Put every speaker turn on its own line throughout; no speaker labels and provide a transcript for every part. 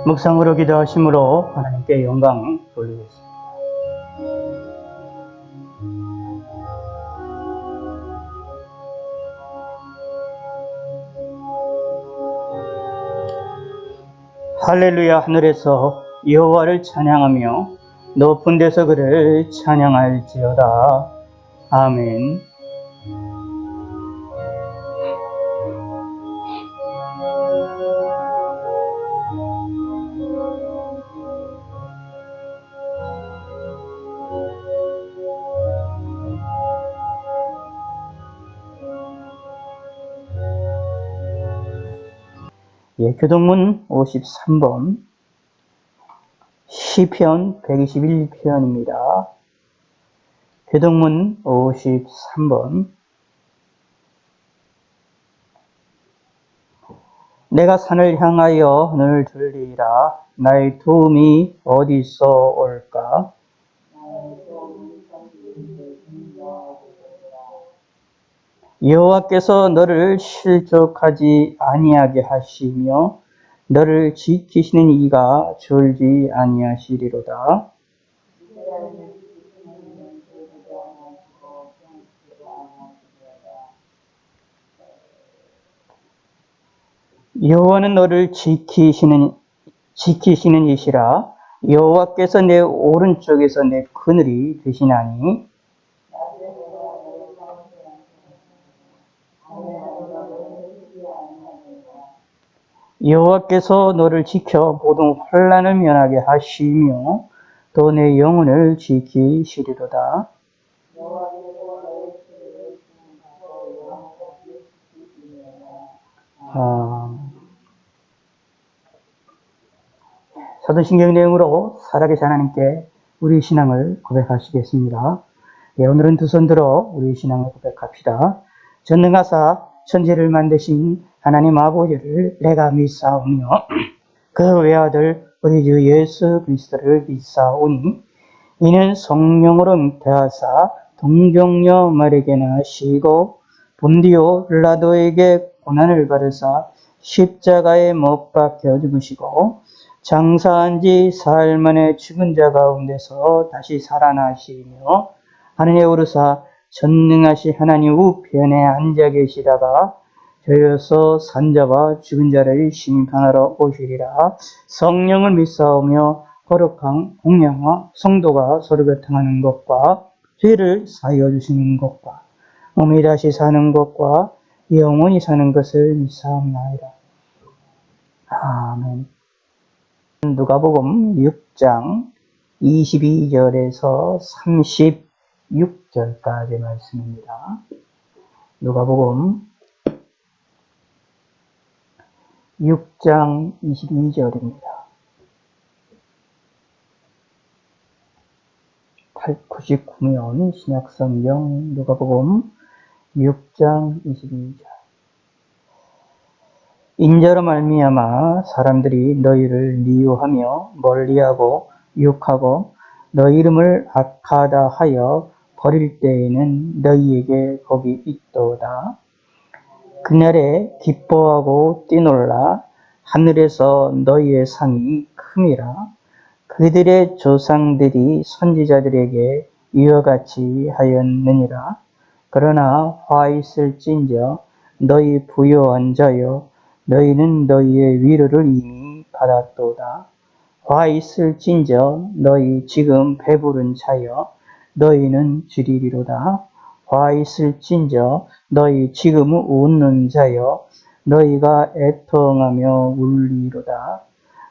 묵상으로 기도하심으로 하나님께 영광 돌리겠습니다. 할렐루야. 하늘에서 여호와를 찬양하며 높은 데서 그를 찬양할지어다. 아멘. 교동문 53번 시편 121편입니다. 교동문 53번. 내가 산을 향하여 눈을 들리라. 나의 도움이 어디서 올까? 여호와께서 너를 실족하지 아니하게 하시며 너를 지키시는 이가 졸지 아니하시리로다. 여호와는 너를 지키시는 이시라. 여호와께서 내 오른쪽에서 내 그늘이 되시나니 여호와께서 너를 지켜 모든 환난을 면하게 하시며 또 내 영혼을 지키시리로다. 사도신경 내용으로 살아계신 하나님께 우리 신앙을 고백하시겠습니다. 오늘은 두 손 들어 우리 신앙을 고백합시다. 전능하사 천지를 만드신 하나님 아버지를 내가 믿사오며 그 외아들 우리 주 예수 그리스도를 믿사오니 이는 성령으로 잉태하사 동정녀 마리아에게나 하시고 본디오 빌라도에게 고난을 받으사 십자가에 못 박혀 죽으시고 장사한 지 사흘 만에 죽은 자 가운데서 다시 살아나시며 하늘에 오르사 전능하신 하나님 우편에 앉아 계시다가 저여서 산자와 죽은 자를 심판하러 오시리라. 성령을 믿사오며 거룩한 공양과 성도가 서로 교통하는 것과 죄를 사하여 주시는 것과 몸이 다시 사는 것과 영원히 사는 것을 믿사옵나이다. 아멘. 누가복음 6장 22절에서 36절까지 말씀입니다. 누가복음 6장 22절입니다. 899면 신약성경 누가복음 6장 22절. 인자로 말미암아 사람들이 너희를 미워하며 멀리하고 욕하고 너희 이름을 악하다 하여 버릴 때에는 너희에게 복이 있도다. 그날에 기뻐하고 뛰놀라. 하늘에서 너희의 상이 큼이라. 그들의 조상들이 선지자들에게 이와 같이 하였느니라. 그러나 화 있을진저 너희 부요한 자여 너희는 너희의 위로를 이미 받았도다. 화 있을진저 너희 지금 배부른 자여 너희는 주리리로다. 화 있을진저 너희 지금 웃는 자여 너희가 애통하며 울리로다.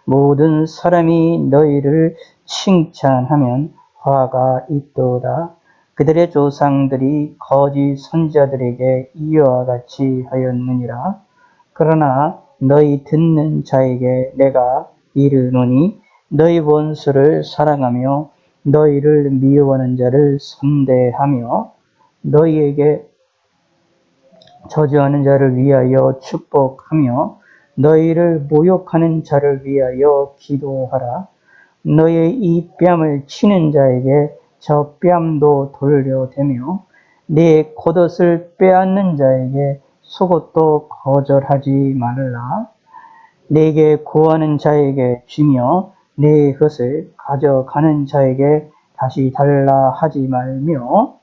모든 사람이 너희를 칭찬하면 화가 있도다. 그들의 조상들이 거짓 선지자들에게 이와 같이 하였느니라. 그러나 너희 듣는 자에게 내가 이르노니 너희 원수를 사랑하며 너희를 미워하는 자를 선대하며 너희에게 저주하는 자를 위하여 축복하며 너희를 모욕하는 자를 위하여 기도하라. 너희의 이 뺨을 치는 자에게 저 뺨도 돌려대며 네 겉옷을 빼앗는 자에게 속옷도 거절하지 말라. 내게 구하는 자에게 주며 내 것을 가져가는 자에게 다시 달라 하지 말며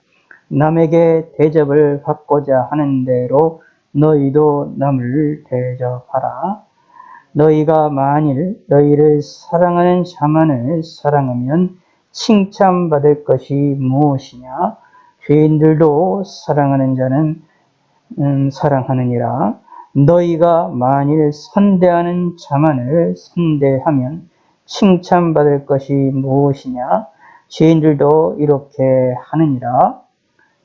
남에게 대접을 받고자 하는 대로 너희도 남을 대접하라. 너희가 만일 너희를 사랑하는 자만을 사랑하면 칭찬받을 것이 무엇이냐? 죄인들도 사랑하는 자는 사랑하느니라. 너희가 만일 선대하는 자만을 선대하면 칭찬받을 것이 무엇이냐? 죄인들도 이렇게 하느니라.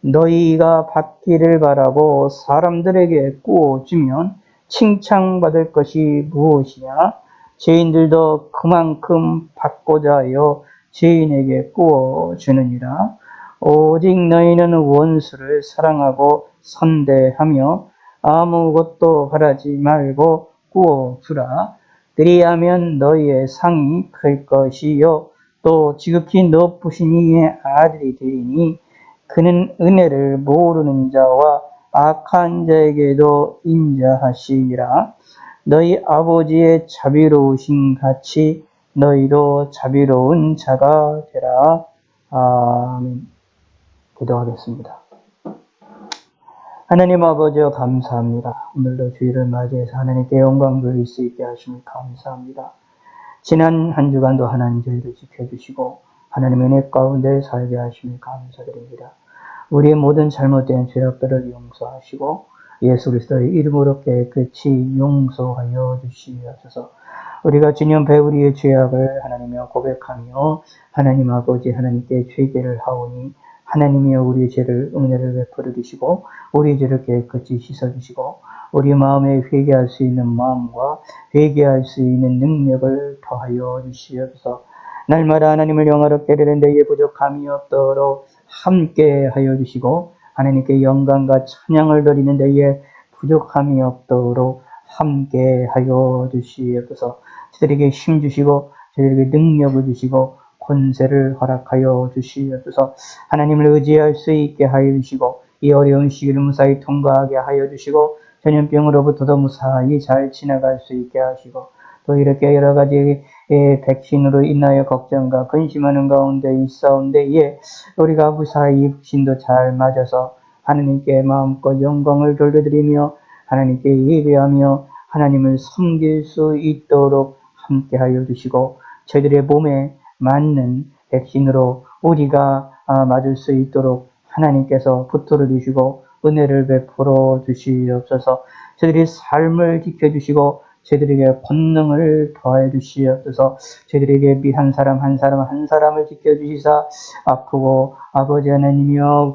너희가 받기를 바라고 사람들에게 꾸어주면 칭찬받을 것이 무엇이냐? 죄인들도 그만큼 받고자 하여 죄인에게 꾸어주느니라. 오직 너희는 원수를 사랑하고 선대하며 아무것도 바라지 말고 꾸어주라. 그리하면 너희의 상이 클 것이요 또 지극히 높으신 이의 아들이 되리니 그는 은혜를 모르는 자와 악한 자에게도 인자하시리라. 너희 아버지의 자비로우신 같이 너희도 자비로운 자가 되라. 아멘. 기도하겠습니다. 하나님 아버지여 감사합니다. 오늘도 주일을 맞이해서 하나님께 영광 돌릴 수 있게 하시니 감사합니다. 지난 한 주간도 하나님 저희를 지켜주시고 하나님의 은혜 가운데 살게 하시니 감사드립니다. 우리의 모든 잘못된 죄악들을 용서하시고 예수 그리스도의 이름으로 깨끗이 용서하여 주시옵소서. 우리가 주님 앞에 우리의 죄악을 하나님이여 고백하며 하나님 아버지 하나님께 죄개를 하오니 하나님이여 우리의 죄를 은혜를 베풀어 주시고 우리의 죄를 깨끗이 씻어 주시고 우리 마음에 회개할 수 있는 마음과 회개할 수 있는 능력을 더하여 주시옵소서. 날마다 하나님을 영화롭게 되는 데에 부족함이 없도록 함께 하여 주시고 하나님께 영광과 찬양을 드리는 데에 부족함이 없도록 함께 하여 주시옵소서. 저들에게 힘 주시고 저들에게 능력을 주시고 권세를 허락하여 주시옵소서. 하나님을 의지할 수 있게 하여 주시고 이 어려운 시기를 무사히 통과하게 하여 주시고 전염병으로부터도 무사히 잘 지나갈 수 있게 하시고 또 이렇게 여러 가지 백신으로 인하여 걱정과 근심하는 가운데 있사온데에 우리가 무사히 백신도 잘 맞아서 하나님께 마음껏 영광을 돌려드리며 하나님께 예배하며 하나님을 섬길 수 있도록 함께하여 주시고 저희들의 몸에 맞는 백신으로 우리가 맞을 수 있도록 하나님께서 붙들어 주시고 은혜를 베풀어 주시옵소서. 저희들의 삶을 지켜주시고 저희들에게 권능을 더해 주시옵소서. 저희들에게 한 사람 한 사람 한 사람을 지켜주시사 아프고 아버지 하나님이여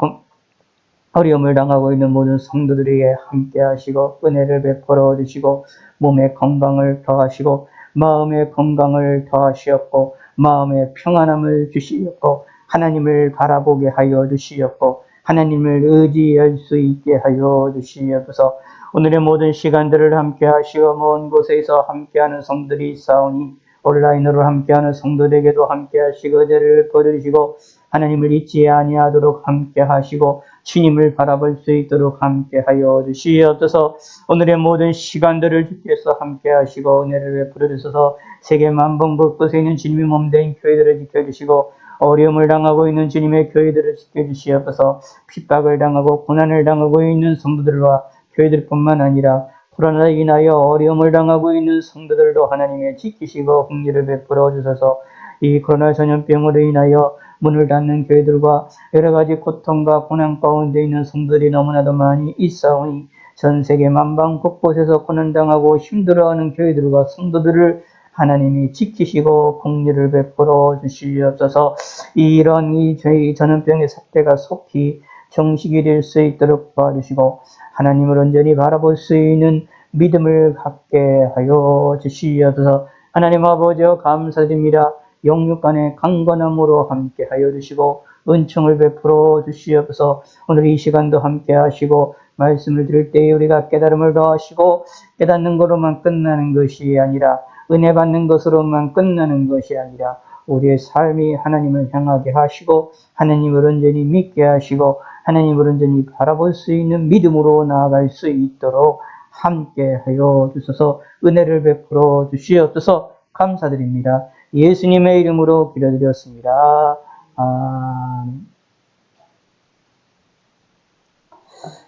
어려움을 당하고 있는 모든 성도들에게 함께 하시고 은혜를 베풀어 주시고 몸의 건강을 더하시고 마음의 건강을 더하시옵고 마음의 평안함을 주시옵고 하나님을 바라보게 하여 주시옵고 하나님을 의지할 수 있게 하여 주시옵소서. 오늘의 모든 시간들을 함께 하시어 먼 곳에서 함께하는 성들이 있사오니 온라인으로 함께하는 성도들에게도 함께 하시고 은혜를 거두시고 하나님을 잊지 아니하도록 함께 하시고 주님을 바라볼 수 있도록 함께 하여 주시옵소서. 오늘의 모든 시간들을 주께서 함께 하시고 은혜를 베풀어 주셔서 세계 만방 곳곳에 있는 주님의 몸된 교회들을 지켜주시고 어려움을 당하고 있는 주님의 교회들을 지켜주시옵소서. 핍박을 당하고 고난을 당하고 있는 성도들과 교회들뿐만 아니라 코로나로 인하여 어려움을 당하고 있는 성도들도 하나님의 지키시고 긍휼을 베풀어 주셔서 이 코로나 전염병으로 인하여 문을 닫는 교회들과 여러 가지 고통과 고난 가운데 있는 성도들이 너무나도 많이 있사오니 전 세계 만방 곳곳에서 고난당하고 힘들어하는 교회들과 성도들을 하나님이 지키시고 긍휼을 베풀어 주시옵소서. 이런 저희 전염병의 사태가 속히 정식이 될 수 있도록 도와주시고 하나님을 온전히 바라볼 수 있는 믿음을 갖게 하여 주시옵소서. 하나님 아버지여 감사드립니다. 영육간의 강건함으로 함께 하여 주시고 은총을 베풀어 주시옵소서. 오늘 이 시간도 함께 하시고 말씀을 들을 때에 우리가 깨달음을 더하시고 깨닫는 것으로만 끝나는 것이 아니라 은혜 받는 것으로만 끝나는 것이 아니라 우리의 삶이 하나님을 향하게 하시고 하나님을 온전히 믿게 하시고 하나님을 온전히 바라볼 수 있는 믿음으로 나아갈 수 있도록 함께 하여 주셔서 은혜를 베풀어 주시옵소서. 감사드립니다. 예수님의 이름으로 기도드렸습니다.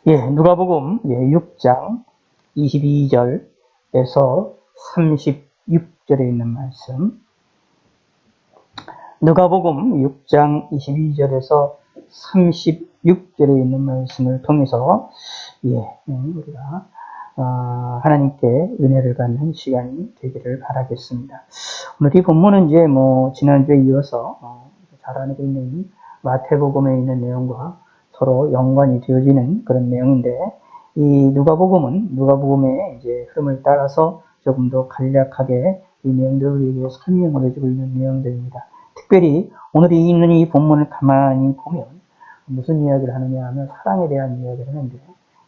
누가복음 6장 22절에서 36절에 있는 말씀. 누가복음 6장 22절에서 36절에 있는 말씀을 통해서 우리가 하나님께 은혜를 받는 시간이 되기를 바라겠습니다. 오늘 이 본문은 이제 지난주에 이어서 잘 알고 있는 마태복음에 있는 내용과 서로 연관이 되어지는 그런 내용인데, 이 누가복음의 이제 흐름을 따라서 조금 더 간략하게 이 내용들을 우리에게 설명을 해주고 있는 내용들입니다. 특별히 오늘 있는 이 본문을 가만히 보면 무슨 이야기를 하느냐 하면 사랑에 대한 이야기를 하는데,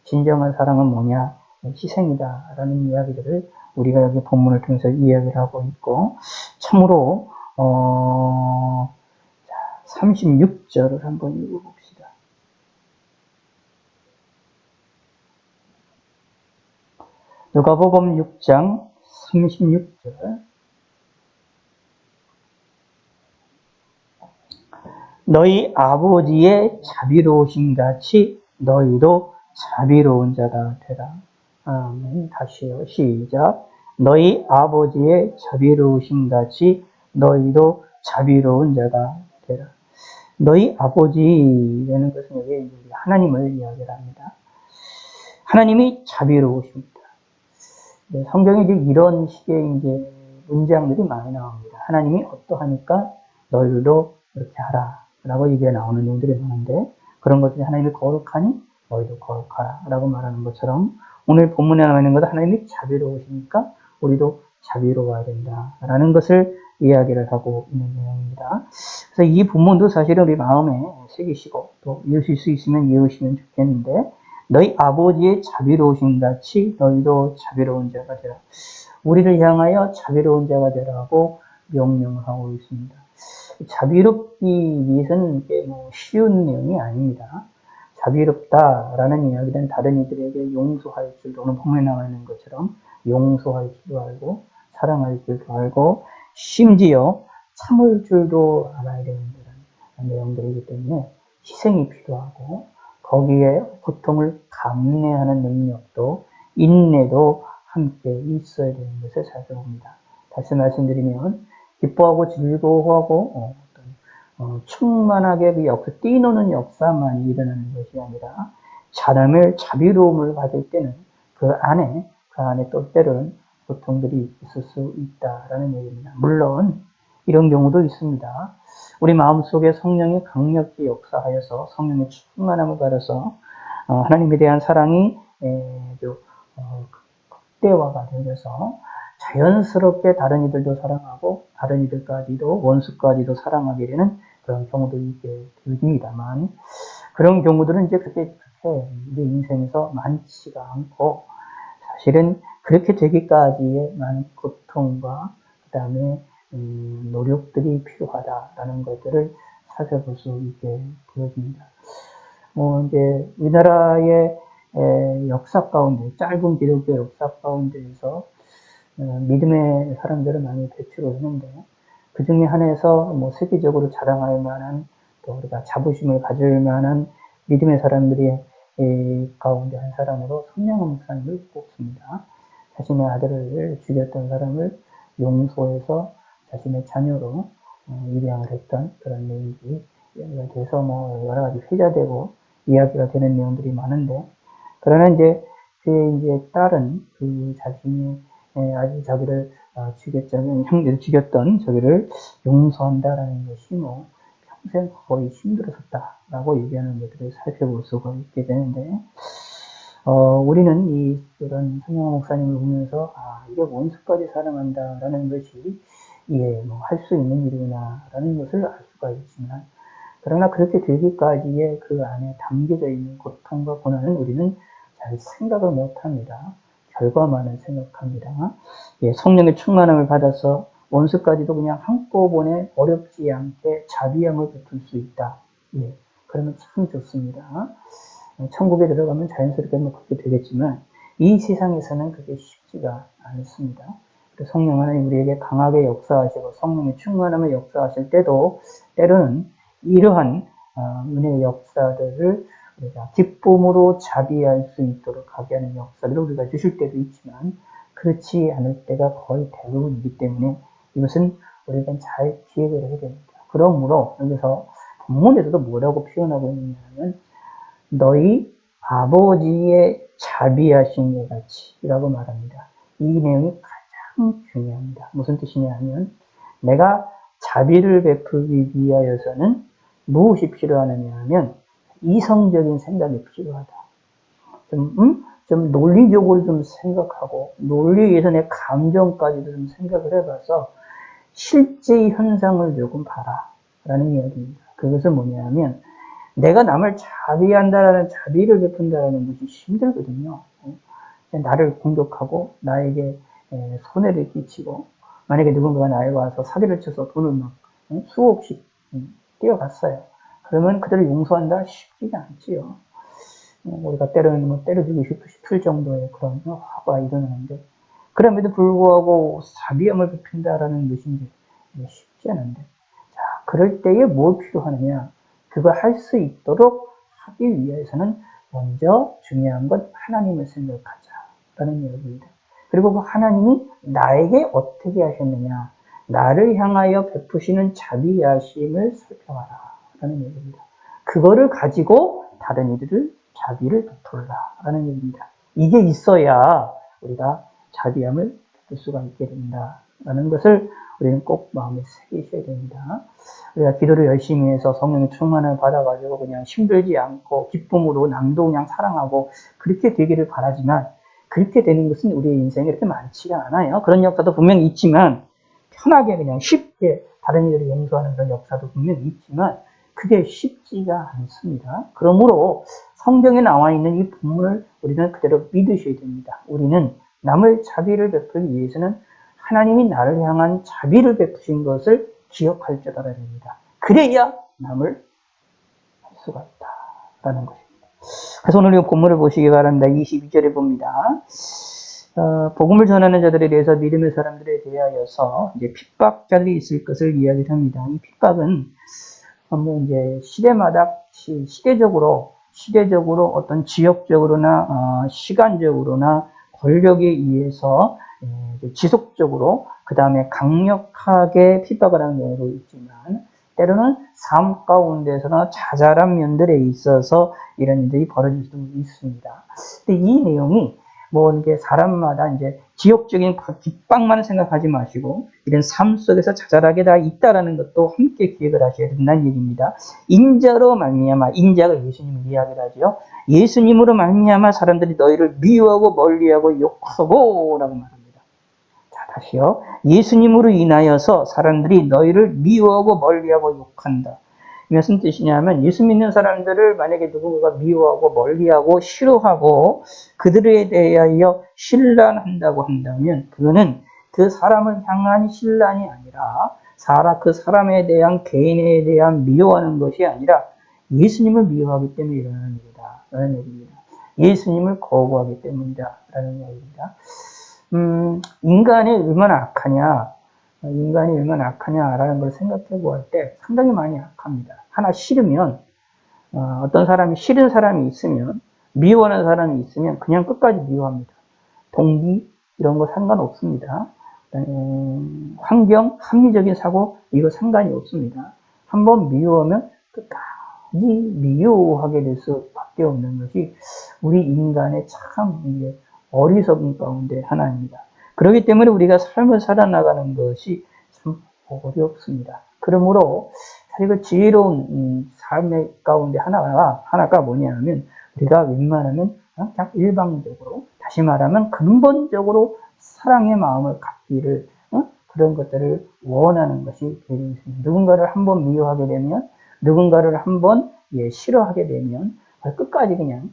진정한 사랑은 뭐냐? 희생이다 라는 이야기들을 우리가 여기 본문을 통해서 이야기를 하고 있고, 참으로 36절을 한번 읽어봅시다. 누가복음 6장 36절. 너희 아버지의 자비로우신 같이 너희도 자비로운 자가 되라. 아멘. 다시요. 시작. 너희 아버지의 자비로우신 같이 너희도 자비로운 자가 되라. 너희 아버지라는 것은 여기 하나님을 이야기합니다. 하나님이 자비로우십니다. 성경에 이제 이런 식의 이제 문장들이 많이 나옵니다. 하나님이 어떠하니까 너희들도 이렇게 하라 라고 얘기가 나오는 내용들이 많은데, 그런 것들이 하나님이 거룩하니 너희도 거룩하라 라고 말하는 것처럼, 오늘 본문에 나와 있는 것은 하나님이 자비로우시니까 우리도 자비로워야 된다 라는 것을 이야기를 하고 있는 내용입니다. 그래서 이 본문도 사실은 우리 마음에 새기시고 또 이으실 수 있으면 이으시면 좋겠는데, 너희 아버지의 자비로우신 같이 너희도 자비로운 자가 되라. 우리를 향하여 자비로운 자가 되라고 명령하고 있습니다. 자비롭기 위해서는 쉬운 내용이 아닙니다. 자비롭다라는 이야기는 다른 이들에게 용서할 줄도, 오늘 본문에 나와 있는 것처럼 용서할 줄도 알고 사랑할 줄도 알고 심지어 참을 줄도 알아야 되는 그런 내용들이기 때문에 희생이 필요하고, 거기에 고통을 감내하는 능력도 인내도 함께 있어야 되는 것을 살펴봅니다. 다시 말씀드리면 기뻐하고 즐거워하고 충만하게 뛰노는 역사만 일어나는 것이 아니라 자비로움을 받을 때는 그 안에 또 때로는 고통들이 있을 수 있다라는 얘기입니다. 물론 이런 경우도 있습니다. 우리 마음속에 성령이 강력히 역사하여서 성령의 충만함을 받아서 하나님에 대한 사랑이 극대화가 되어서 자연스럽게 다른 이들도 사랑하고 다른 이들까지도, 원수까지도 사랑하게 되는 그런 경우도 있게 됩니다만, 그런 경우들은 이제 그렇게 우리 인생에서 많지가 않고, 사실은 그렇게 되기까지의 많은 고통과 그 다음에 노력들이 필요하다라는 것들을 살펴볼 수 있게 되어집니다. 이제 우리나라의 역사 가운데, 짧은 기독교 역사 가운데에서 믿음의 사람들을 많이 배출을 했는데, 그 중에 한해서 세계적으로 자랑할 만한, 또 우리가 자부심을 가질 만한 믿음의 사람들이 가운데 한 사람으로 손양원 목사님을 꼽습니다. 자신의 아들을 죽였던 사람을 용서해서 자신의 자녀로 입양을 했던 그런 내용들이 이야기가 돼서 여러 가지 회자되고 이야기가 되는 내용들이 많은데, 그러나 이제 그의 딸은 자신이 아직 자기를 형제를 죽였던 저기를 용서한다라는 것이 평생 거의 힘들었었다라고 얘기하는 것들을 살펴볼 수가 있게 되는데, 우리는 이런 손양원 목사님을 보면서 이게 원수까지 사랑한다라는 것이 할 수 있는 일이구나라는 것을 알 수가 있지만, 그러나 그렇게 되기까지의 그 안에 담겨져 있는 고통과 고난은 우리는 잘 생각을 못합니다. 결과만을 생각합니다. 성령의 충만함을 받아서 원수까지도 그냥 한꺼번에 어렵지 않게 자비함을 베풀 수 있다. 그러면 참 좋습니다. 천국에 들어가면 자연스럽게 그렇게 되겠지만, 이 세상에서는 그게 쉽지가 않습니다. 성령 하나님 우리에게 강하게 역사하시고 성령의 충만함을 역사하실 때도 때로는 이러한 은혜의 역사들을 우리가 기쁨으로 자비할 수 있도록 하게 하는 역사를 우리가 주실 때도 있지만 그렇지 않을 때가 거의 대부분이기 때문에 이것은 우리가 잘 기억을 해야 됩니다. 그러므로 여기서 본문에서도 뭐라고 표현하고 있느냐면 너희 아버지의 자비하신 것 같이 라고 말합니다. 이 내용이 가장 중요합니다. 무슨 뜻이냐 하면 내가 자비를 베풀기 위하여서는 무엇이 필요하느냐 하면 이성적인 생각이 필요하다. 좀 논리적으로 좀 생각하고 논리에 의해서 내 감정까지도 좀 생각을 해봐서 실제 현상을 조금 봐라 라는 이야기입니다. 그것은 뭐냐면 내가 남을 자비한다라는 자비를 베푼다라는 것이 힘들거든요. 나를 공격하고 나에게 손해를 끼치고 만약에 누군가가 나에게 와서 사기를 쳐서 돈을 막 수억씩 떼어갔어요. 그러면 그들을 용서한다 쉽지가 않지요. 우리가 때로는 뭐 때려주고 싶을 정도의 그런 화가 일어나는데 그럼에도 불구하고 자비함을 베푼다라는 것이 쉽지 않은데 자 그럴 때에 뭘 필요하느냐 그걸 할 수 있도록 하기 위해서는 먼저 중요한 건 하나님을 생각하자라는 이야기입니다. 그리고 그 하나님이 나에게 어떻게 하셨느냐 나를 향하여 베푸시는 자비하심을 살펴봐라라는 얘기입니다. 그거를 가지고 다른 이들을 자비를 베풀라라는 얘기입니다. 이게 있어야 우리가 자비함을 베풀 수가 있게 된다라는 것을 우리는 꼭 마음에 새기셔야 됩니다. 우리가 기도를 열심히 해서 성령의 충만을 받아가지고 그냥 힘들지 않고 기쁨으로 남도 그냥 사랑하고 그렇게 되기를 바라지만 그렇게 되는 것은 우리의 인생에 그렇게 많지가 않아요. 그런 역사도 분명히 있지만 편하게 그냥 쉽게 다른 이들을 용서하는 그런 역사도 분명히 있지만 그게 쉽지가 않습니다. 그러므로 성경에 나와 있는 이 본문을 우리는 그대로 믿으셔야 됩니다. 우리는 남을 자비를 베풀기 위해서는 하나님이 나를 향한 자비를 베푸신 것을 기억할 줄 알아야 됩니다. 그래야 남을 할 수가 있다라는 것입니다. 그래서 오늘 이 본문을 보시기 바랍니다. 22절에 봅니다. 복음을 전하는 자들에 대해서 믿음의 사람들에 대하여서 이제 핍박자들이 있을 것을 이야기를 합니다. 이 핍박은 뭐 이제 시대마다 시대적으로 어떤 지역적으로나 시간적으로나 권력에 의해서 지속적으로 그 다음에 강력하게 핍박을 하는 경우도 있지만 때로는 삶 가운데서나 자잘한 면들에 있어서 이런 일들이 벌어질 수도 있습니다. 근데 이 내용이 뭐 이게 사람마다 이제 지역적인 핍박만 생각하지 마시고 이런 삶 속에서 자잘하게 다 있다라는 것도 함께 기억을 하셔야 된다는 얘기입니다. 인자로 말미암아 인자가 예수님을 이야기를 하죠. 예수님으로 말미암아 사람들이 너희를 미워하고 멀리하고 욕하고 라고 말합니다. 자 다시요. 예수님으로 인하여서 사람들이 너희를 미워하고 멀리하고 욕한다. 무슨 뜻이냐면 예수 믿는 사람들을 만약에 누군가가 미워하고 멀리하고 싫어하고 그들에 대하여 신란한다고 한다면 그거는 그 사람을 향한 신란이 아니라 그 사람에 대한 개인에 대한 미워하는 것이 아니라 예수님을 미워하기 때문에 일어나는 일이다 라는 얘기입니다. 예수님을 거부하기 때문이다 라는 얘기입니다. 인간이 얼마나 악하냐라는 걸 생각해 보할 때 상당히 많이 악합니다. 하나 싫으면 어떤 사람이 싫은 사람이 있으면 미워하는 사람이 있으면 그냥 끝까지 미워합니다. 동기 이런 거 상관없습니다. 환경, 합리적인 사고 이거 상관이 없습니다. 한번 미워하면 끝까지 미워하게 될 수밖에 없는 것이 우리 인간의 참 어리석은 가운데 하나입니다. 그렇기 때문에 우리가 삶을 살아나가는 것이 참 어렵습니다. 그러므로 사실 지혜로운 삶의 가운데 하나가 뭐냐면 우리가 웬만하면 그냥 일방적으로 다시 말하면 근본적으로 사랑의 마음을 갖기를 그런 것들을 원하는 것이 되겠습니다. 누군가를 한번 미워하게 되면 누군가를 한번 싫어하게 되면 끝까지 그냥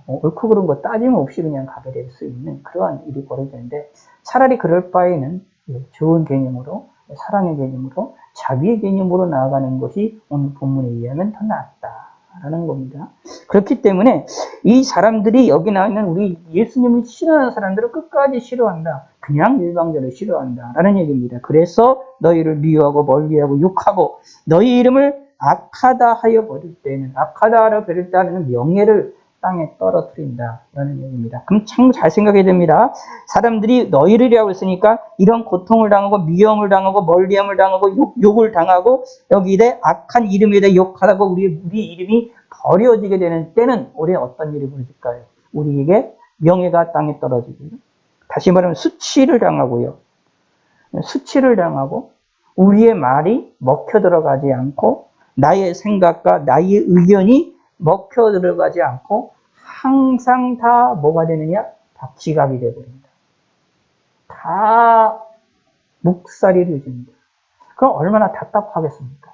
옳고 그른 거 따짐 없이 그냥 가게 될 수 있는 그러한 일이 벌어지는데 차라리 그럴 바에는 좋은 개념으로 사랑의 개념으로 자비의 개념으로 나아가는 것이 오늘 본문에 의하면 더 낫다 라는 겁니다. 그렇기 때문에 이 사람들이 여기 나와 있는 우리 예수님을 싫어하는 사람들을 끝까지 싫어한다. 그냥 일방적으로 싫어한다. 라는 얘기입니다. 그래서 너희를 미워하고 멀리하고 욕하고 너희 이름을 악하다 하여 버릴 때는, 악하다 하여 버릴 때는 명예를 땅에 떨어뜨린다. 라는 얘기입니다. 그럼 참 잘 생각해야 됩니다. 사람들이 너희를이라고 했으니까 이런 고통을 당하고 미움을 당하고 멀리함을 당하고 욕을 당하고 여기에 악한 이름에 대해 욕하다가 우리 이름이 버려지게 되는 때는 우리의 어떤 일이 벌어질까요? 우리에게 명예가 땅에 떨어지고요. 다시 말하면 수치를 당하고요. 수치를 당하고 우리의 말이 먹혀 들어가지 않고 나의 생각과 나의 의견이 먹혀 들어가지 않고 항상 다 뭐가 되느냐? 다 지각이 되어버립니다. 다 묵살이를 줍니다. 그럼 얼마나 답답하겠습니까?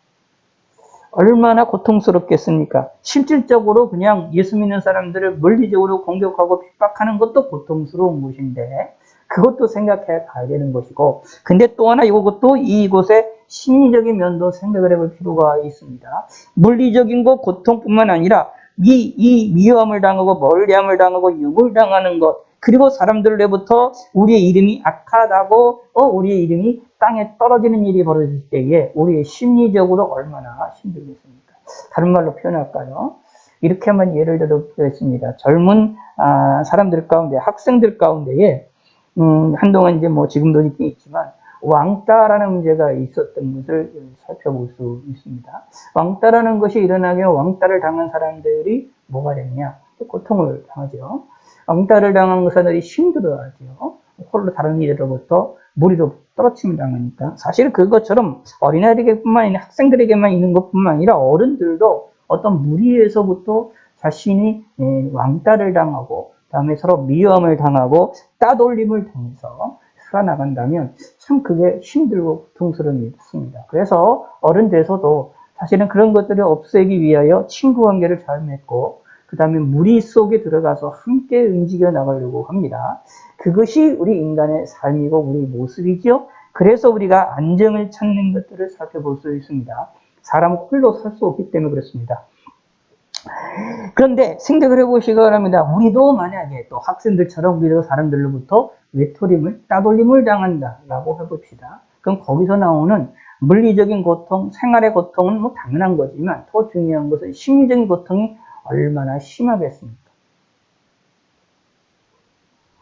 얼마나 고통스럽겠습니까? 실질적으로 그냥 예수 믿는 사람들을 물리적으로 공격하고 핍박하는 것도 고통스러운 것인데 그것도 생각해 가야 되는 것이고, 근데 또 하나 이것도 이곳에 심리적인 면도 생각을 해볼 필요가 있습니다. 물리적인 것 고통뿐만 아니라 이 미움을 당하고 멀리함을 당하고 욕을 당하는 것, 그리고 사람들로부터 우리의 이름이 악하다고 우리의 이름이 땅에 떨어지는 일이 벌어질 때에 우리의 심리적으로 얼마나 힘들겠습니까? 다른 말로 표현할까요? 이렇게 한번 예를 들어보겠습니다. 젊은 사람들 가운데, 학생들 가운데에 한동안 이제 뭐 지금도 있긴 있지만 왕따라는 문제가 있었던 것을 살펴볼 수 있습니다. 왕따라는 것이 일어나게 왕따를 당한 사람들이 뭐가 되느냐? 고통을 당하죠. 왕따를 당한 사람들이 힘들어하죠. 홀로 다른 이들로부터 무리로 떨어침을 당하니까. 사실 그것처럼 어린아이들에게뿐만 아니라 학생들에게만 있는 것뿐만 아니라 어른들도 어떤 무리에서부터 자신이 왕따를 당하고 다음에 서로 미움을 당하고 따돌림을 당해서 살아나간다면 참 그게 힘들고 고통스러운 일입니다. 그래서 어른 돼서도 사실은 그런 것들을 없애기 위하여 친구 관계를 잘 맺고 그 다음에 무리 속에 들어가서 함께 움직여 나가려고 합니다. 그것이 우리 인간의 삶이고 우리 모습이죠. 그래서 우리가 안정을 찾는 것들을 살펴볼 수 있습니다. 사람은 홀로 살 수 없기 때문에 그렇습니다. 그런데 생각을 해보시기 바랍니다. 우리도 만약에 또 학생들처럼 우리도 사람들로부터 외톨림을, 따돌림을 당한다라고 해봅시다. 그럼 거기서 나오는 물리적인 고통, 생활의 고통은 뭐 당연한 거지만 더 중요한 것은 심리적인 고통이 얼마나 심하겠습니까?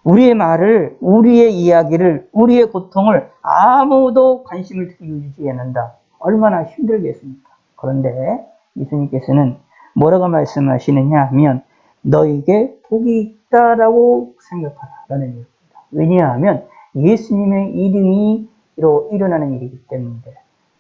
우리의 말을, 우리의 이야기를, 우리의 고통을 아무도 관심을 기울이지 않는다. 얼마나 힘들겠습니까? 그런데 예수님께서는 뭐라고 말씀하시느냐 하면 너에게 복이 있다라고 생각하라는 얘기입니다. 왜냐하면 예수님의 이름으로 일어나는 일이기 때문에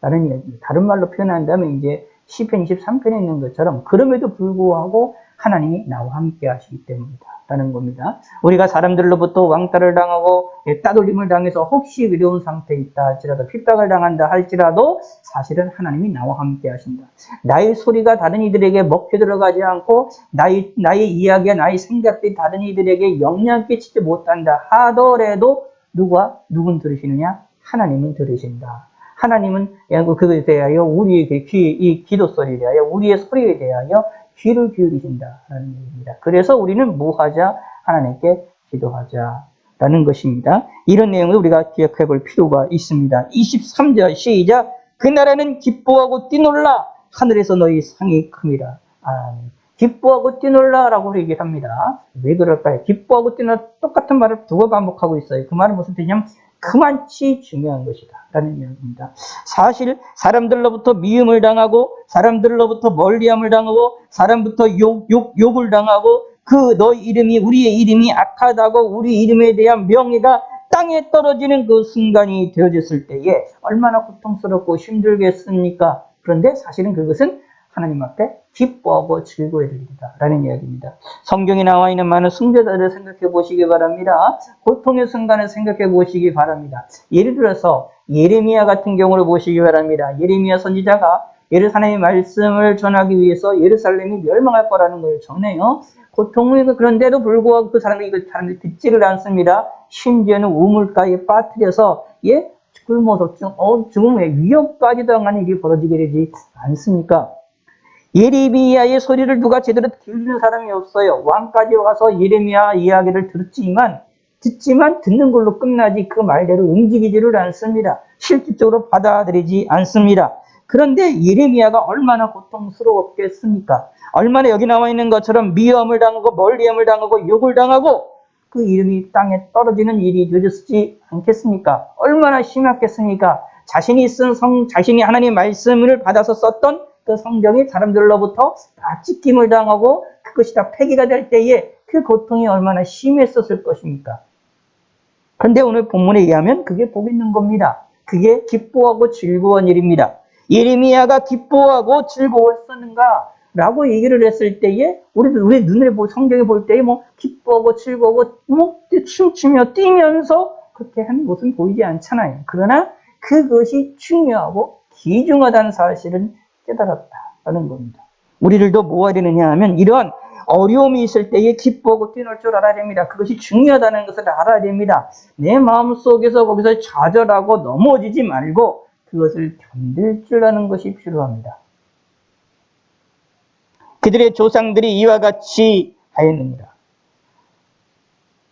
라는 이야기입니다. 다른 말로 표현한다면 이제 시편 23편에 있는 것처럼 그럼에도 불구하고 하나님이 나와 함께 하시기 때문이다 라는 겁니다. 우리가 사람들로부터 왕따를 당하고 따돌림을 당해서 혹시 어려운 상태에 있다 할지라도 핍박을 당한다 할지라도 사실은 하나님이 나와 함께 하신다. 나의 소리가 다른 이들에게 먹혀 들어가지 않고 나의 이야기와 나의 생각들이 다른 이들에게 영향 끼치지 못한다 하더라도 누군 들으시느냐? 하나님은 들으신다. 하나님은 그것에 대하여 우리의 이 기도 소리에 대하여 우리의 소리에 대하여 귀를 기울이신다라는 얘기입니다. 그래서 우리는 뭐 하자? 하나님께 기도하자라는 것입니다. 이런 내용을 우리가 기억해 볼 필요가 있습니다. 23절 시작. 그 나라는 기뻐하고 뛰놀라 하늘에서 너희 상이 큼이라. 기뻐하고 뛰놀라라고 얘기를 합니다. 왜 그럴까요? 기뻐하고 뛰놀라 똑같은 말을 두 번 반복하고 있어요. 그 말은 무슨 뜻이냐면 그만치 중요한 것이다 라는 이야기입니다. 사실 사람들로부터 미움을 당하고 사람들로부터 멀리함을 당하고 사람부터 욕을 당하고 그 너희 이름이 우리의 이름이 악하다고 우리 이름에 대한 명예가 땅에 떨어지는 그 순간이 되어졌을 때에 얼마나 고통스럽고 힘들겠습니까? 그런데 사실은 그것은 하나님 앞에 기뻐하고 즐거워야 될 일이다 라는 이야기입니다. 성경에 나와 있는 많은 숭배자들을 생각해 보시기 바랍니다. 고통의 순간을 생각해 보시기 바랍니다. 예를 들어서 예레미야 같은 경우를 보시기 바랍니다. 예레미야 선지자가 예루살렘의 말씀을 전하기 위해서 예루살렘이 멸망할 거라는 걸 전해요. 고통을 그런데도 불구하고 그 사람들이 듣지를 않습니다. 심지어는 우물가에 빠뜨려서 굶어서 죽음의 위협까지 당하는 일이 벌어지게 되지 않습니까? 예레미야의 소리를 누가 제대로 들리는 사람이 없어요. 왕까지 와서 예레미야 이야기를 듣지만 듣는 걸로 끝나지 그 말대로 움직이지를 않습니다. 실질적으로 받아들이지 않습니다. 그런데 예레미야가 얼마나 고통스러웠겠습니까? 얼마나 여기 나와 있는 것처럼 미움을 당하고 멀리함을 당하고 욕을 당하고 그 이름이 땅에 떨어지는 일이 일어지지 않겠습니까? 얼마나 심했겠습니까? 자신이 하나님의 말씀을 받아서 썼던 그 성경이 사람들로부터 다 찢김을 당하고 그것이 다 폐기가 될 때에 그 고통이 얼마나 심했었을 것입니까? 그런데 오늘 본문에 의하면 그게 복 있는 겁니다. 그게 기뻐하고 즐거운 일입니다. 예레미야가 기뻐하고 즐거웠었는가? 라고 얘기를 했을 때에 우리 눈에 성경에 볼 때에 기뻐하고 즐거워 춤추며 뛰면서 그렇게 하는 모습은 보이지 않잖아요. 그러나 그것이 중요하고 귀중하다는 사실은 깨달았다는 겁니다. 우리들도 뭐가 되느냐 하면 이런 어려움이 있을 때에 기뻐하고 뛰놀 줄 알아야 됩니다. 그것이 중요하다는 것을 알아야 됩니다. 내 마음속에서 거기서 좌절하고 넘어지지 말고 그것을 견딜 줄 아는 것이 필요합니다. 그들의 조상들이 이와 같이 하였느니라.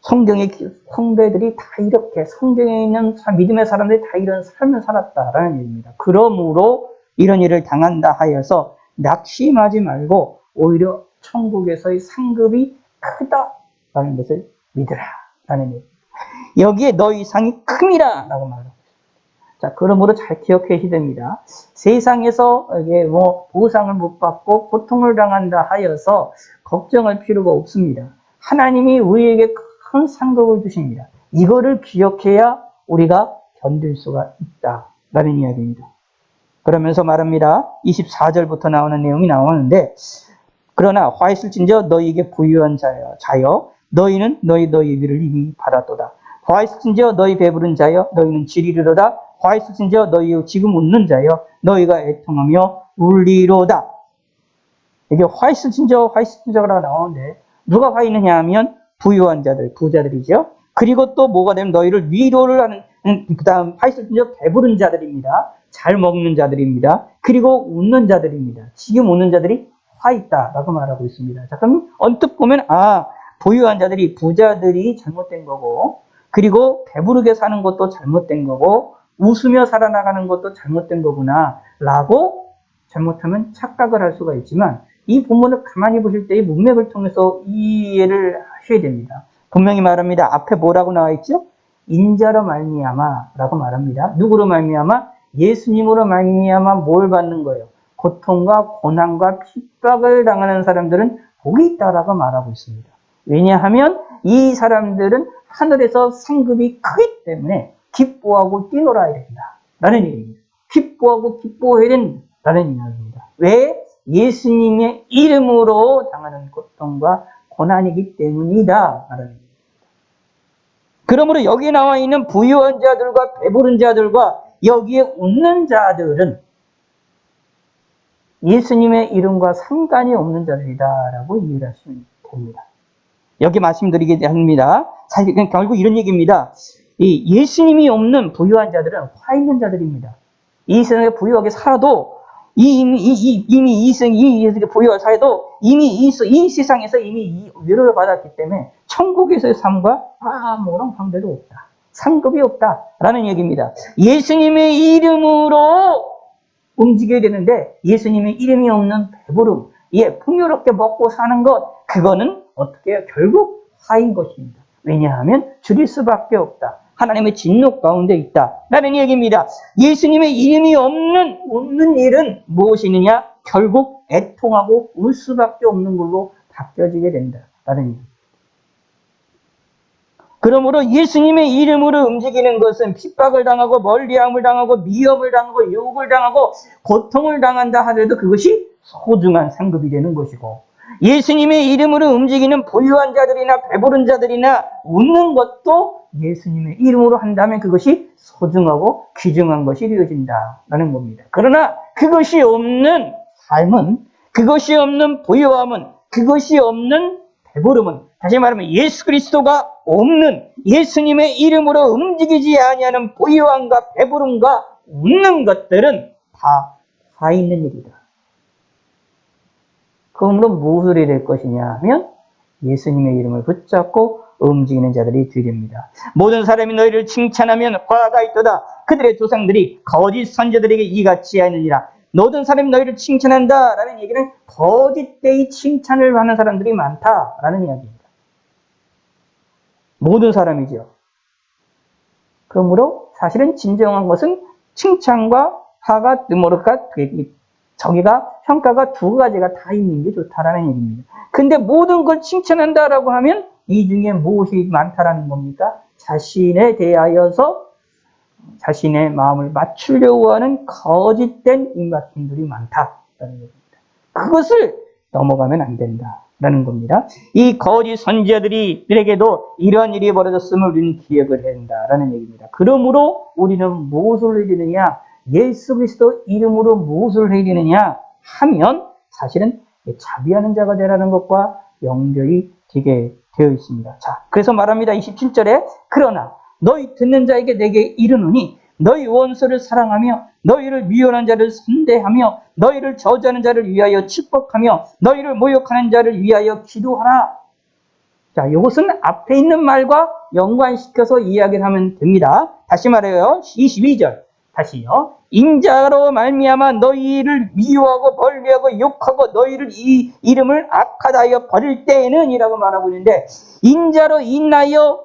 성경의 성도들이 다 이렇게 성경에 있는 믿음의 사람들이 다 이런 삶을 살았다라는 얘기입니다. 그러므로 이런 일을 당한다 하여서 낙심하지 말고 오히려 천국에서의 상급이 크다라는 것을 믿으라라는 얘기입니다. 여기에 너희 상이 큼이라라고 말합니다. 자, 그러므로 잘 기억하셔야 됩니다. 세상에서 이게 보상을 못 받고 고통을 당한다 하여서 걱정할 필요가 없습니다. 하나님이 우리에게 큰 상급을 주십니다. 이거를 기억해야 우리가 견딜 수가 있다라는 이야기입니다. 그러면서 말합니다. 24절부터 나오는 내용이 나오는데 그러나 화 있을진저 너희에게 부유한 자여 너희는 너희 위를 이미 받았도다. 화 있을진저 너희 배부른 자여 너희는 지리리로다. 화 있을진저 너희 지금 웃는 자여 너희가 애통하며 울리로다. 이게 화 있을진저가 나오는데 누가 화 있느냐 하면 부유한 자들, 부자들이죠. 그리고 또 뭐가 되면 너희를 위로를 하는 그 다음 화 있을진저 배부른 자들입니다. 잘 먹는 자들입니다. 그리고 웃는 자들입니다. 지금 웃는 자들이 화 있다라고 말하고 있습니다. 자, 그럼 언뜻 보면 부유한 자들이 부자들이 잘못된 거고 그리고 배부르게 사는 것도 잘못된 거고 웃으며 살아나가는 것도 잘못된 거구나 라고 잘못하면 착각을 할 수가 있지만 이 본문을 가만히 보실 때 이 문맥을 통해서 이해를 하셔야 됩니다. 분명히 말합니다. 앞에 뭐라고 나와 있죠? 인자로 말미암아 라고 말합니다. 누구로 말미암아? 예수님으로 말미암아 뭘 받는 거예요? 고통과 고난과 핍박을 당하는 사람들은 복이 있다라고 말하고 있습니다. 왜냐하면 이 사람들은 하늘에서 상급이 크기 때문에 기뻐하고 뛰놀아야 된다 라는 얘기입니다. 기뻐하고 기뻐해야 된다는 이야기입니다. 왜? 예수님의 이름으로 당하는 고통과 고난이기 때문이다 라는 얘기입니다. 그러므로 여기 나와 있는 부유한 자들과 배부른 자들과 여기에 웃는 자들은 예수님의 이름과 상관이 없는 자들이다라고 이해를 하시면 됩니다. 여기 말씀드리게 합니다. 사실 결국 이런 얘기입니다. 이 예수님이 없는 부유한 자들은 화 있는 자들입니다. 이 세상에 부유하게 살아도 이미 부유하게 살아도 이미 이 세상에서 이미 위로를 받았기 때문에 천국에서의 삶과 아무런 관계도 없다. 상급이 없다라는 얘기입니다. 예수님의 이름으로 움직여야 되는데 예수님의 이름이 없는 배부름, 풍요롭게 먹고 사는 것, 그거는 어떻게 해요? 결국 화인 것입니다. 왜냐하면 줄일 수밖에 없다. 하나님의 진노 가운데 있다. 라는 얘기입니다. 예수님의 이름이 없는 일은 무엇이느냐? 결국 애통하고 울 수밖에 없는 걸로 바뀌어지게 된다. 라는 얘기입니다. 그러므로 예수님의 이름으로 움직이는 것은 핍박을 당하고 멀리함을 당하고 미움을 당하고 욕을 당하고 고통을 당한다 하더라도 그것이 소중한 상급이 되는 것이고 예수님의 이름으로 움직이는 부유한 자들이나 배부른 자들이나 웃는 것도 예수님의 이름으로 한다면 그것이 소중하고 귀중한 것이 되어진다라는 겁니다. 그러나 그것이 없는 삶은, 그것이 없는 부유함은, 그것이 없는 배부름은, 다시 말하면 예수 그리스도가 없는 예수님의 이름으로 움직이지 아니하는 부유함과 배부름과 웃는 것들은 다 화 있는 일이다. 그러므로 무엇을 해야 될 것이냐 하면 예수님의 이름을 붙잡고 움직이는 자들이 되렵니다. 모든 사람이 너희를 칭찬하면 화가 있도다. 그들의 조상들이 거짓 선지자들에게 이같이 하느니라. 모든 사람이 너희를 칭찬한다라는 얘기는 거짓되이 칭찬을 하는 사람들이 많다라는 이야기입니다. 모든 사람이죠. 그러므로 사실은 진정한 것은 칭찬과 화가 뭐랄까 저기가 평가가 두 가지가 다 있는 게 좋다라는 얘기입니다. 근데 모든 걸 칭찬한다라고 하면 이 중에 무엇이 많다라는 겁니까? 자신에 대하여서 자신의 마음을 맞추려고 하는 거짓된 입맞춤들이 많다라는 얘기입니다. 그것을 넘어가면 안 된다라는 겁니다. 이 거짓 선지자들에게도 이런 일이 벌어졌음을 우리는 기억을 해야 한다라는 얘기입니다. 그러므로 우리는 무엇을 해야 되느냐? 예수 그리스도 이름으로 무엇을 해야 되느냐 하면 사실은 자비하는 자가 되라는 것과 연결이 되게 되어 있습니다. 자, 그래서 말합니다. 27절에 그러나 너희 듣는 자에게 내게 이르노니 너희 원수를 사랑하며 너희를 미워하는 자를 선대하며 너희를 저주하는 자를 위하여 축복하며 너희를 모욕하는 자를 위하여 기도하라. 자, 이것은 앞에 있는 말과 연관시켜서 이야기를 하면 됩니다. 다시 말해요. 22절. 다시요. 인자로 말미암아 너희를 미워하고 멀리하고 욕하고 너희를 이 이름을 악하다 하여 버릴 때에는 이라고 말하고 있는데 인자로 인하여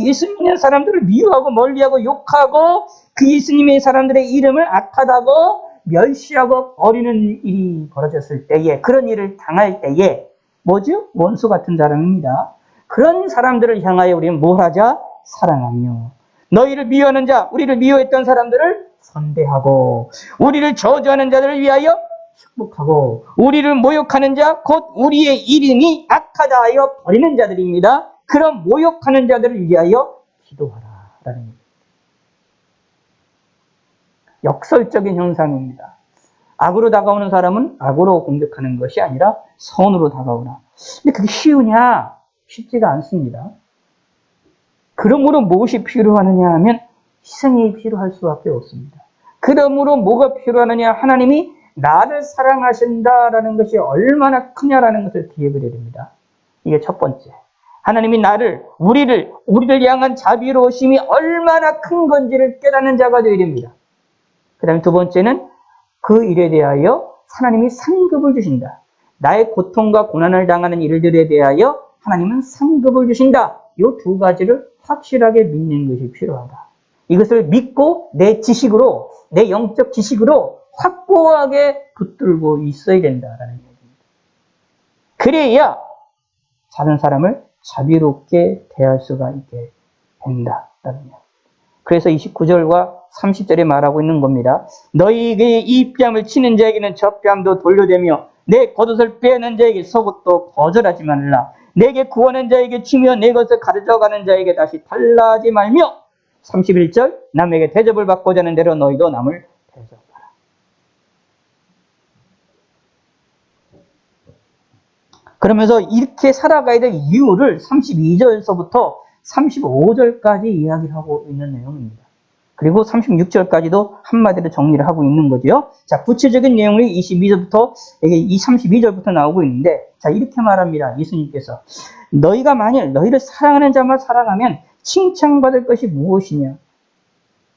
예수 믿는 사람들을 미워하고 멀리하고 욕하고 그 예수님의 사람들의 이름을 악하다고 멸시하고 버리는 일이 벌어졌을 때에 그런 일을 당할 때에 뭐죠? 원수 같은 사람입니다. 그런 사람들을 향하여 우리는 뭘 하자? 사랑하며 너희를 미워하는 자, 우리를 미워했던 사람들을 선대하고 우리를 저주하는 자들을 위하여 축복하고 우리를 모욕하는 자, 곧 우리의 이름이 악하다 하여 버리는 자들입니다. 그런 모욕하는 자들을 위하여 기도하라 라는 얘기입니다. 역설적인 현상입니다. 악으로 다가오는 사람은 악으로 공격하는 것이 아니라 선으로 다가오라. 근데 그게 쉬우냐? 쉽지가 않습니다. 그러므로 무엇이 필요하느냐 하면 희생이 필요할 수밖에 없습니다. 그러므로 뭐가 필요하느냐? 하나님이 나를 사랑하신다라는 것이 얼마나 크냐라는 것을 기억을 해야 됩니다. 이게 첫 번째. 하나님이 우리를 향한 자비로우심이 얼마나 큰 건지를 깨닫는 자가 되어야 됩니다. 그 다음에 두 번째는 그 일에 대하여 하나님이 상급을 주신다. 나의 고통과 고난을 당하는 일들에 대하여 하나님은 상급을 주신다. 이 두 가지를 확실하게 믿는 것이 필요하다. 이것을 믿고 내 지식으로, 내 영적 지식으로 확고하게 붙들고 있어야 된다라는 얘기입니다. 그래야 다른 사람을 자비롭게 대할 수가 있게 된다라는 얘기입니다. 그래서 29절과 30절에 말하고 있는 겁니다. 너희에게 이 뺨을 치는 자에게는 저 뺨도 돌려대며 내 겉옷을 빼는 자에게 속옷도 거절하지 말라. 내게 구하는 자에게 주며 내 것을 가져가는 자에게 다시 달라하지 말며 31절 남에게 대접을 받고자 하는 대로 너희도 남을 대접하라. 그러면서 이렇게 살아가야 될 이유를 32절서부터 35절까지 이야기하고 있는 내용입니다. 그리고 36절까지도 한마디로 정리를 하고 있는 거죠. 자, 구체적인 내용이 22절부터, 이 32절부터 나오고 있는데, 자, 이렇게 말합니다. 예수님께서. 너희가 만일 너희를 사랑하는 자만 사랑하면 칭찬받을 것이 무엇이냐?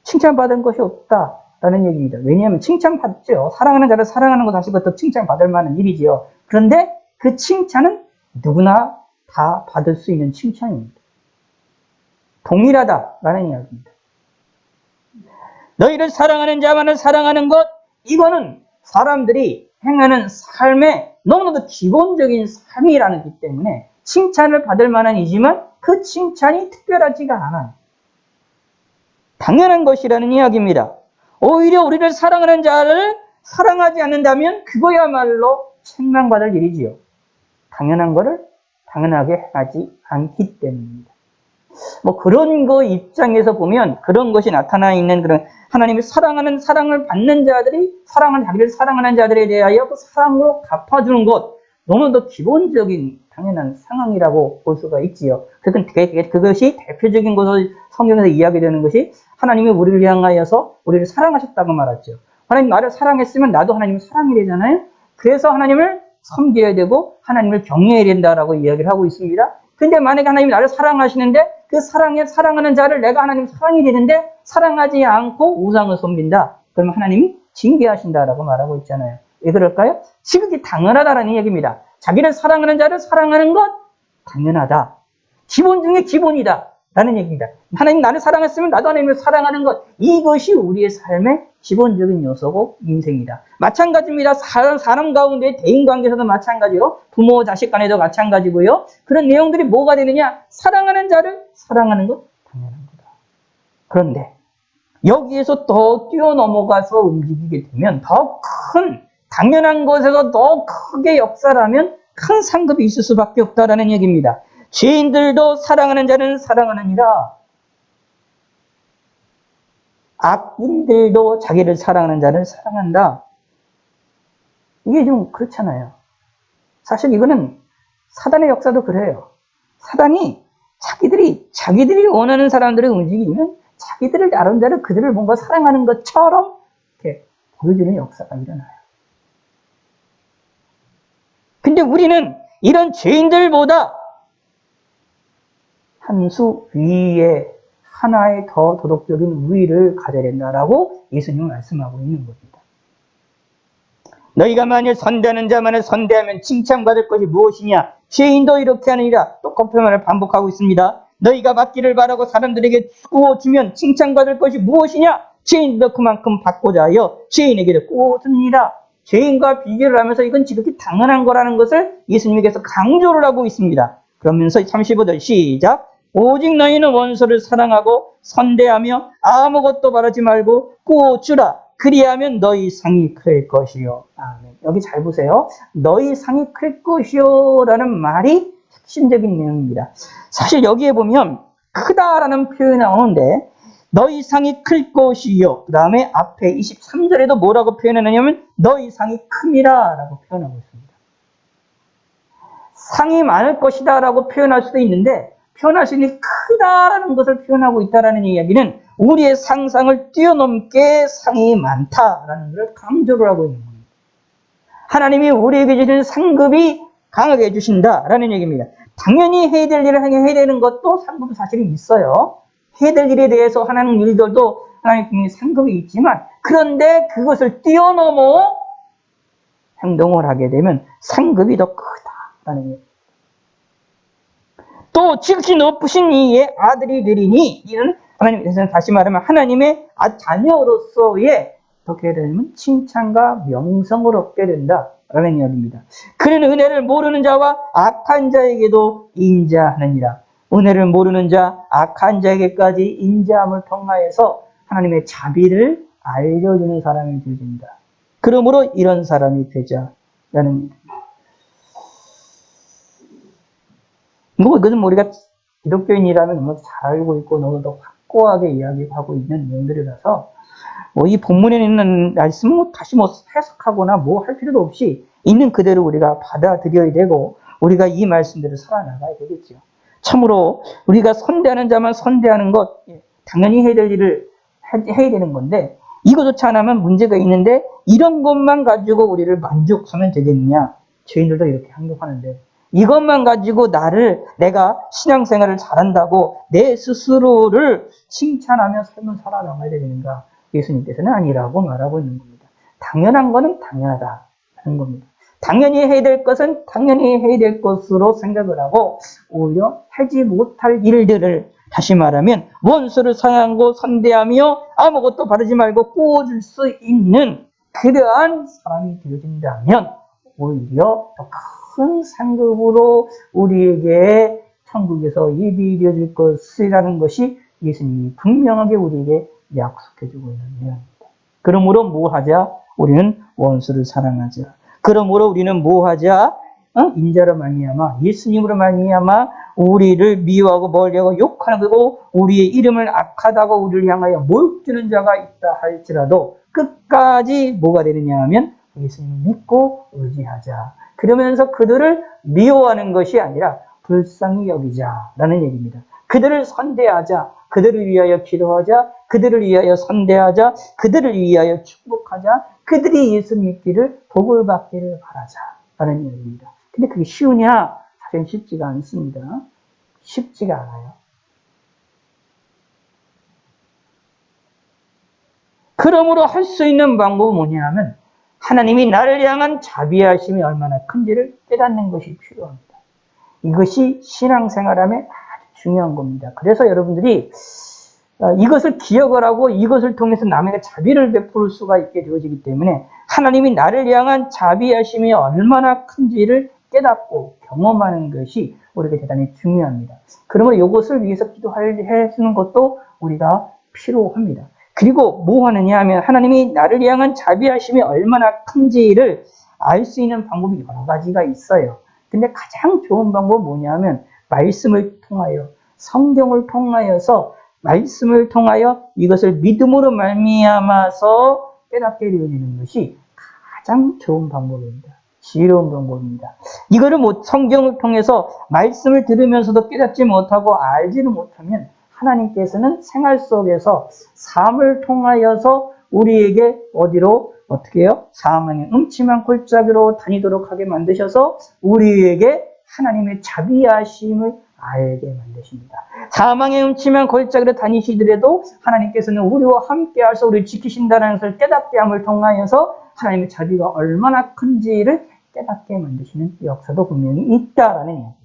칭찬받은 것이 없다라는 얘기입니다. 왜냐하면 칭찬받죠. 사랑하는 자를 사랑하는 것 자체부터 칭찬받을 만한 일이지요. 그런데 그 칭찬은 누구나 다 받을 수 있는 칭찬입니다. 동일하다라는 이야기입니다. 너희를 사랑하는 자만을 사랑하는 것, 이거는 사람들이 행하는 삶의 너무나도 기본적인 삶이라기 때문에 칭찬을 받을 만한 이지만 그 칭찬이 특별하지가 않아요. 당연한 것이라는 이야기입니다. 오히려 우리를 사랑하는 자를 사랑하지 않는다면 그거야말로 책망받을 일이지요. 당연한 것을 당연하게 하지 않기 때문입니다. 뭐 그런 거 입장에서 보면 그런 것이 나타나 있는 그런 하나님이 사랑을 받는 자들이 자기를 사랑하는 자들에 대하여 그 사랑으로 갚아주는 것 너무도 기본적인 당연한 상황이라고 볼 수가 있지요. 그것이 대표적인 것을 성경에서 이야기되는 것이 하나님이 우리를 향하여서 우리를 사랑하셨다고 말하죠. 하나님 나를 사랑했으면 나도 하나님을 사랑이 되잖아요. 그래서 하나님을 섬겨야 되고 하나님을 경외해야 된다라고 이야기를 하고 있습니다. 근데 만약에 하나님이 나를 사랑하시는데 그 사랑하는 자를 내가 하나님 사랑이 되는데 사랑하지 않고 우상을 섬긴다. 그러면 하나님이 징계하신다라고 말하고 있잖아요. 왜 그럴까요? 지극히 당연하다라는 얘기입니다. 자기를 사랑하는 자를 사랑하는 것 당연하다. 기본 중에 기본이다. 라는 얘기입니다. 하나님 나를 사랑했으면 나도 하나님을 사랑하는 것. 이것이 우리의 삶의 기본적인 요소고 인생이다. 마찬가지입니다. 사람 가운데 대인관계에서도 마찬가지요. 부모 자식 간에도 마찬가지고요. 그런 내용들이 뭐가 되느냐? 사랑하는 자를 사랑하는 것 당연한 거다. 그런데 여기에서 더 뛰어넘어가서 움직이게 되면 더 큰 당연한 것에서 더 크게 역사라면 큰 상급이 있을 수밖에 없다라는 얘기입니다. 죄인들도 사랑하는 자는 사랑하느니라. 악인들도 자기를 사랑하는 자를 사랑한다. 이게 좀 그렇잖아요. 사실 이거는 사단의 역사도 그래요. 사단이 자기들이 원하는 사람들을 움직이면 자기들을 나름대로 그들을 뭔가 사랑하는 것처럼 이렇게 보여주는 역사가 일어나요. 근데 우리는 이런 죄인들보다 한 수 위에 하나의 더 도덕적인 우위를 가져야 된다라고 예수님은 말씀하고 있는 겁니다. 너희가 만일 선대하는 자만을 선대하면 칭찬받을 것이 무엇이냐? 죄인도 이렇게 하느니라. 똑같은 말을 반복하고 있습니다. 너희가 받기를 바라고 사람들에게 주어주면 칭찬받을 것이 무엇이냐? 죄인도 그만큼 받고자 하여 죄인에게도 꾸어줍니다. 죄인과 비교를 하면서 이건 지극히 당연한 거라는 것을 예수님께서 강조를 하고 있습니다. 그러면서 35절 시작. 오직 너희는 원수를 사랑하고 선대하며 아무것도 바라지 말고 꾸어주라. 그리하면 너희 상이 클 것이요. 아멘. 여기 잘 보세요. 너희 상이 클 것이요 라는 말이 핵심적인 내용입니다. 사실 여기에 보면 크다라는 표현이 나오는데 너희 상이 클 것이요. 그 다음에 앞에 23절에도 뭐라고 표현하냐면 너희 상이 큼이라 라고 표현하고 있습니다. 상이 많을 것이다 라고 표현할 수도 있는데 표현할 수 있는 크다라는 것을 표현하고 있다는 이야기는 우리의 상상을 뛰어넘게 상이 많다라는 것을 강조를 하고 있는 겁니다. 하나님이 우리에게 주신 상급이 강하게 해주신다라는 얘기입니다. 당연히 해야 될 일을 해야 되는 것도 상급이 사실은 있어요. 해야 될 일에 대해서 하는 일들도 하나님 상급이 있지만 그런데 그것을 뛰어넘어 행동을 하게 되면 상급이 더 크다라는 얘기입니다. 또 지극히 높으신 이의 아들이 되리니 이는 하나님께서는 다시 말하면 하나님의 자녀로서의 어떻게 되냐면 칭찬과 명성을 얻게 된다라는 이야기입니다. 그는 은혜를 모르는 자와 악한 자에게도 인자하느니라. 은혜를 모르는 자, 악한 자에게까지 인자함을 통하여서 하나님의 자비를 알려주는 사람이 되어진다. 그러므로 이런 사람이 되자라는 얘기입니다. 이것은 우리가 기독교인이라면 잘 알고 있고 너무 더 확고하게 이야기하고 있는 내용들이라서 이 본문에 있는 말씀은 다시 해석하거나 할 필요도 없이 있는 그대로 우리가 받아들여야 되고 우리가 이 말씀대로 살아나가야 되겠죠. 참으로 우리가 선대하는 자만 선대하는 것 당연히 해야 될 일을 해야 되는 건데 이거조차 안 하면 문제가 있는데 이런 것만 가지고 우리를 만족하면 되겠느냐? 죄인들도 이렇게 행동하는데 이것만 가지고 내가 신앙생활을 잘한다고 내 스스로를 칭찬하며 삶을 살아나가야 되는가? 예수님께서는 아니라고 말하고 있는 겁니다. 당연한 거는 당연하다는 겁니다. 당연히 해야 될 것은 당연히 해야 될 것으로 생각을 하고 오히려 하지 못할 일들을 다시 말하면 원수를 사랑하고 선대하며 아무것도 바르지 말고 꾸어줄 수 있는 그러한 사람이 되어진다면 오히려 더 큰 상급으로 우리에게 천국에서 예비되어 줄 것이라는 것이 예수님이 분명하게 우리에게 약속해주고 있는 내용입니다. 그러므로 뭐 하자? 우리는 원수를 사랑하자. 그러므로 우리는 뭐 하자? 인자로 말미암아 예수님으로 말미암아 우리를 미워하고 멀리하고 욕하는 거고 우리의 이름을 악하다고 우리를 향하여 모욕주는 자가 있다 할지라도 끝까지 뭐가 되느냐 하면 예수님을 믿고 의지하자. 그러면서 그들을 미워하는 것이 아니라 불쌍히 여기자라는 얘기입니다. 그들을 선대하자. 그들을 위하여 기도하자. 그들을 위하여 선대하자. 그들을 위하여 축복하자. 그들이 예수 믿기를 복을 받기를 바라자라는 이야기입니다. 근데 그게 쉬우냐? 사실 쉽지가 않습니다. 쉽지가 않아요. 그러므로 할 수 있는 방법은 뭐냐면 하나님이 나를 향한 자비하심이 얼마나 큰지를 깨닫는 것이 필요합니다. 이것이 신앙생활함에 아주 중요한 겁니다. 그래서 여러분들이 이것을 기억을 하고 이것을 통해서 남에게 자비를 베풀 수가 있게 되어지기 때문에 하나님이 나를 향한 자비하심이 얼마나 큰지를 깨닫고 경험하는 것이 우리에게 대단히 중요합니다. 그러면 이것을 위해서 기도해주는 것도 우리가 필요합니다. 그리고 뭐 하느냐 하면 하나님이 나를 향한 자비하심이 얼마나 큰지를 알 수 있는 방법이 여러 가지가 있어요. 근데 가장 좋은 방법은 뭐냐면 말씀을 통하여 성경을 통하여서 말씀을 통하여 이것을 믿음으로 말미암아서 깨닫게 되어지는 것이 가장 좋은 방법입니다. 지혜로운 방법입니다. 이거를 성경을 통해서 말씀을 들으면서도 깨닫지 못하고 알지를 못하면 하나님께서는 생활 속에서 삶을 통하여서 우리에게 어떻게 해요? 사망의 음침한 골짜기로 다니도록 하게 만드셔서 우리에게 하나님의 자비하심을 알게 만드십니다. 사망의 음침한 골짜기로 다니시더라도 하나님께서는 우리와 함께 하셔서 우리를 지키신다는 것을 깨닫게 함을 통하여서 하나님의 자비가 얼마나 큰지를 깨닫게 만드시는 역사도 분명히 있다라는 이야기입니다.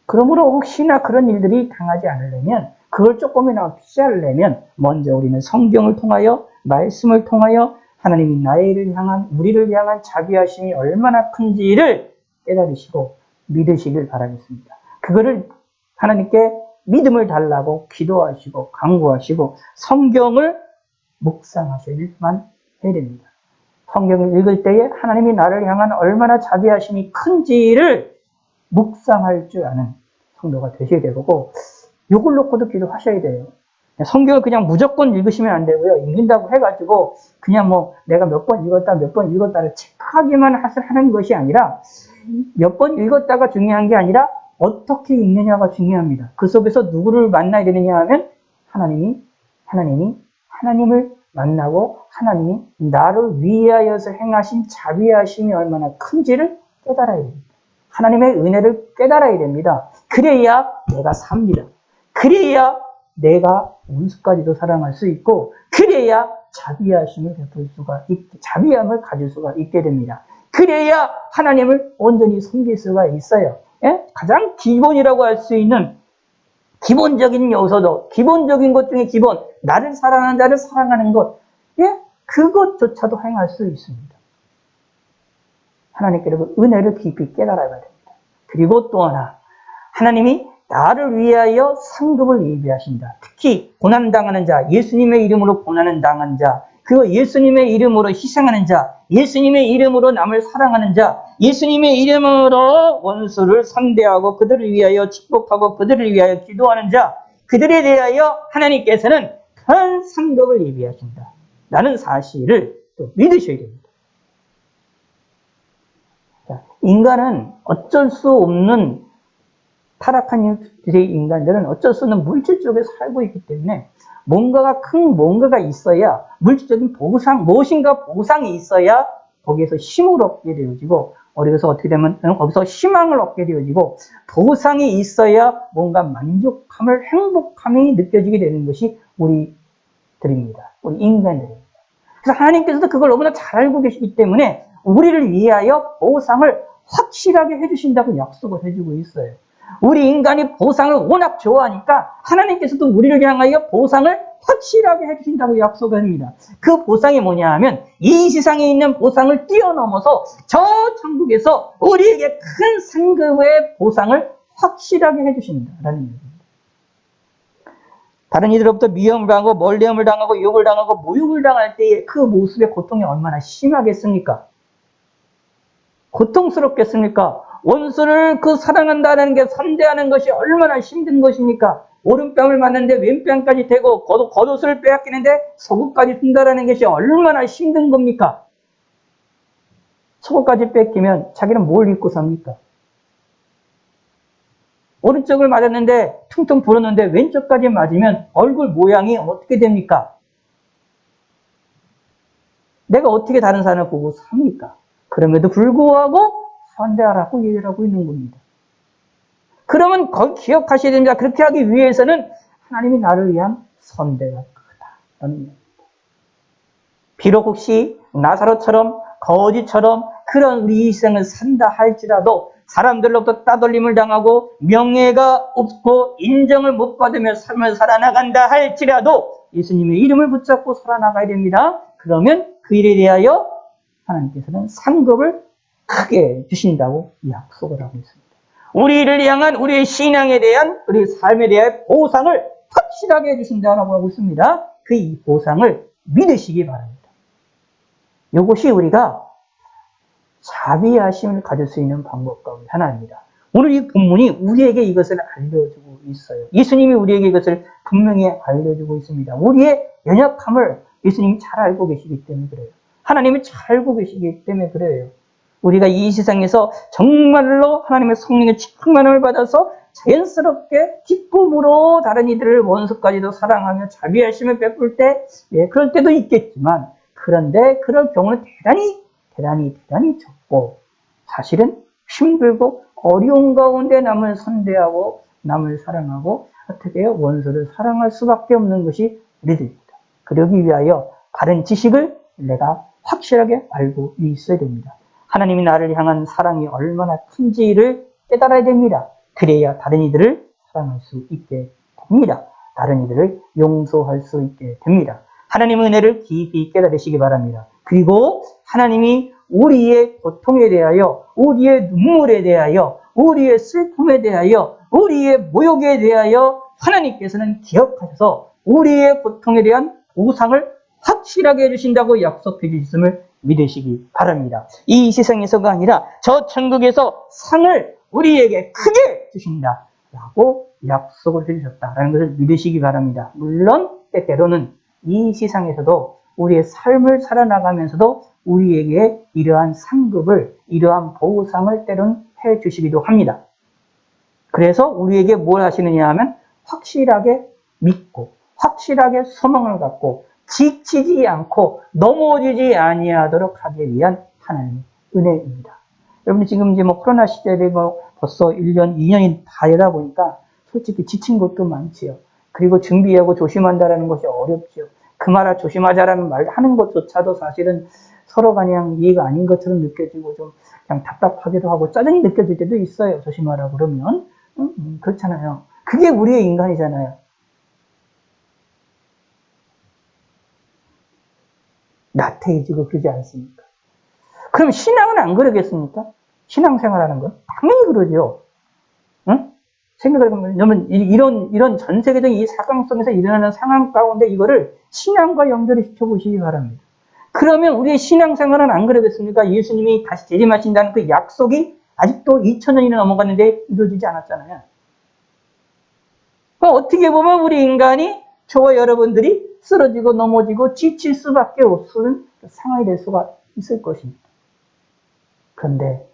그러므로 혹시나 그런 일들이 당하지 않으려면 그걸 조금이나마 피하려면 먼저 우리는 성경을 통하여 말씀을 통하여 하나님이 우리를 향한 자비하심이 얼마나 큰지를 깨달으시고 믿으시길 바라겠습니다. 그거를 하나님께 믿음을 달라고 기도하시고 강구하시고 성경을 묵상하셔야만 해야 됩니다. 성경을 읽을 때에 하나님이 나를 향한 얼마나 자비하심이 큰지를 묵상할 줄 아는 성도가 되셔야 되고 이걸 놓고도 기도하셔야 돼요. 성경을 그냥 무조건 읽으시면 안 되고요. 읽는다고 해가지고 그냥 내가 몇 번 읽었다를 체크하기만 하는 것이 아니라 몇 번 읽었다가 중요한 게 아니라 어떻게 읽느냐가 중요합니다. 그 속에서 누구를 만나야 되느냐 하면 하나님을 만나고 하나님이 나를 위하여서 행하신 자비하심이 얼마나 큰지를 깨달아야 됩니다. 하나님의 은혜를 깨달아야 됩니다. 그래야 내가 삽니다. 그래야 내가 원수까지도 사랑할 수 있고 그래야 자비하심을 자비함을 가질 수가 있게 됩니다. 그래야 하나님을 온전히 섬길 수가 있어요. 예? 가장 기본이라고 할 수 있는 기본적인 요소도 기본적인 것 중에 기본 나를 사랑하는 자를 사랑하는 것 그것조차도 행할 수 있습니다. 하나님께로 은혜를 깊이 깨달아야 됩니다. 그리고 또 하나 하나님이 나를 위하여 상급을 예비하신다. 특히 고난당하는 자, 예수님의 이름으로 고난을 당한 자, 그리고 예수님의 이름으로 희생하는 자, 예수님의 이름으로 남을 사랑하는 자, 예수님의 이름으로 원수를 상대하고 그들을 위하여 축복하고 그들을 위하여 기도하는 자, 그들에 대하여 하나님께서는 큰 상급을 예비하신다. 라는 사실을 또 믿으셔야 됩니다. 자, 인간은 어쩔 수 없는 타락한 인간들은 어쩔 수 없는 물질 쪽에 살고 있기 때문에 뭔가가 있어야 물질적인 무엇인가 보상이 있어야 거기에서 힘을 얻게 되어지고 어디서 어떻게 되면 거기서 희망을 얻게 되어지고 보상이 있어야 뭔가 행복함이 느껴지게 되는 것이 우리들입니다. 우리 인간들입니다. 그래서 하나님께서도 그걸 너무나 잘 알고 계시기 때문에 우리를 위하여 보상을 확실하게 해주신다고 약속을 해주고 있어요. 우리 인간이 보상을 워낙 좋아하니까 하나님께서도 우리를 향하여 보상을 확실하게 해주신다고 약속을 합니다. 그 보상이 뭐냐 하면 이 세상에 있는 보상을 뛰어넘어서 저 천국에서 우리에게 큰 상급의 보상을 확실하게 해주신다라는 얘기입니다. 다른 이들로부터 미움을 당하고 멀리함을 당하고 욕을 당하고 모욕을 당할 때의 그 모습의 고통이 얼마나 심하겠습니까? 고통스럽겠습니까? 원수를 사랑한다는 게 선대하는 것이 얼마나 힘든 것입니까? 오른뺨을 맞는데 왼뺨까지 대고 겉옷을 빼앗기는데 속옷까지 준다라는 것이 얼마나 힘든 겁니까? 속옷까지 뺏기면 자기는 뭘 입고 삽니까? 오른쪽을 맞았는데 퉁퉁 불었는데 왼쪽까지 맞으면 얼굴 모양이 어떻게 됩니까? 내가 어떻게 다른 사람을 보고 삽니까? 그럼에도 불구하고 선대하라고 얘기를 하고 있는 겁니다. 그러면 거기 기억하셔야 됩니다. 그렇게 하기 위해서는 하나님이 나를 위한 선대가 크다. 비록 혹시 나사로처럼 거지처럼 그런 우리 이 세상을 산다 할지라도 사람들로부터 따돌림을 당하고 명예가 없고 인정을 못 받으며 삶을 살아나간다 할지라도 예수님의 이름을 붙잡고 살아나가야 됩니다. 그러면 그 일에 대하여 하나님께서는 상급을 크게 주신다고 약속을 하고 있습니다. 우리를 향한 우리의 신앙에 대한 우리의 삶에 대한 보상을 확실하게 해주신다고 하고 있습니다. 그 이 보상을 믿으시기 바랍니다. 이것이 우리가 자비하심을 가질 수 있는 방법 가운데 하나입니다. 오늘 이 본문이 우리에게 이것을 알려주고 있어요. 예수님이 우리에게 이것을 분명히 알려주고 있습니다. 우리의 연약함을 예수님이 잘 알고 계시기 때문에 그래요. 하나님이 잘 알고 계시기 때문에 그래요. 우리가 이 세상에서 정말로 하나님의 성령의 충만함을 받아서 자연스럽게 기쁨으로 다른 이들을 원수까지도 사랑하며 자비하심을 베풀 때, 그럴 때도 있겠지만, 그런데 그럴 경우는 대단히 적고, 사실은 힘들고 어려운 가운데 남을 선대하고 남을 사랑하고 어떻게 해요? 원수를 사랑할 수밖에 없는 것이 우리들입니다. 그러기 위하여 바른 지식을 내가 확실하게 알고 있어야 됩니다. 하나님이 나를 향한 사랑이 얼마나 큰지를 깨달아야 됩니다. 그래야 다른 이들을 사랑할 수 있게 됩니다. 다른 이들을 용서할 수 있게 됩니다. 하나님의 은혜를 깊이 깨달으시기 바랍니다. 그리고 하나님이 우리의 고통에 대하여, 우리의 눈물에 대하여, 우리의 슬픔에 대하여, 우리의 모욕에 대하여 하나님께서는 기억하셔서 우리의 고통에 대한 보상을 확실하게 해주신다고 약속해 주셨음을 믿으시기 바랍니다. 이 세상에서가 아니라 저 천국에서 상을 우리에게 크게 주신다라고 약속을 해주셨다라는 것을 믿으시기 바랍니다. 물론 때때로는 이 세상에서도 우리의 삶을 살아나가면서도 우리에게 이러한 상급을, 이러한 보상을 때로는 해주시기도 합니다. 그래서 우리에게 뭘 하시느냐 하면 확실하게 믿고 확실하게 소망을 갖고 지치지 않고 넘어지지 아니하도록 하기 위한 하나님의 은혜입니다. 여러분 지금 이제 코로나 시절에 벌써 1년, 2년이 다 되다 보니까 솔직히 지친 것도 많지요. 그리고 준비하고 조심한다라는 것이 어렵죠. 그 말을 조심하자라는 말 하는 것조차도 사실은 서로가 그냥 이해가 아닌 것처럼 느껴지고 좀 그냥 답답하기도 하고 짜증이 느껴질 때도 있어요. 조심하라 그러면. 그렇잖아요. 그게 우리의 인간이잖아요. 나태해지고 그러지 않습니까? 그럼 신앙은 안 그러겠습니까? 신앙생활하는 건 당연히 그러죠. 응? 생각해보면 이런 전 세계적인 이 사강 속에서 일어나는 상황 가운데 이거를 신앙과 연결을 시켜보시기 바랍니다. 그러면 우리의 신앙생활은 안 그러겠습니까? 예수님이 다시 재림하신다는 그 약속이 아직도 2000년이나 넘어갔는데 이루어지지 않았잖아요. 그럼 어떻게 보면 우리 인간이 저와 여러분들이 쓰러지고 넘어지고 지칠 수밖에 없는 상황이 될 수가 있을 것입니다. 그런데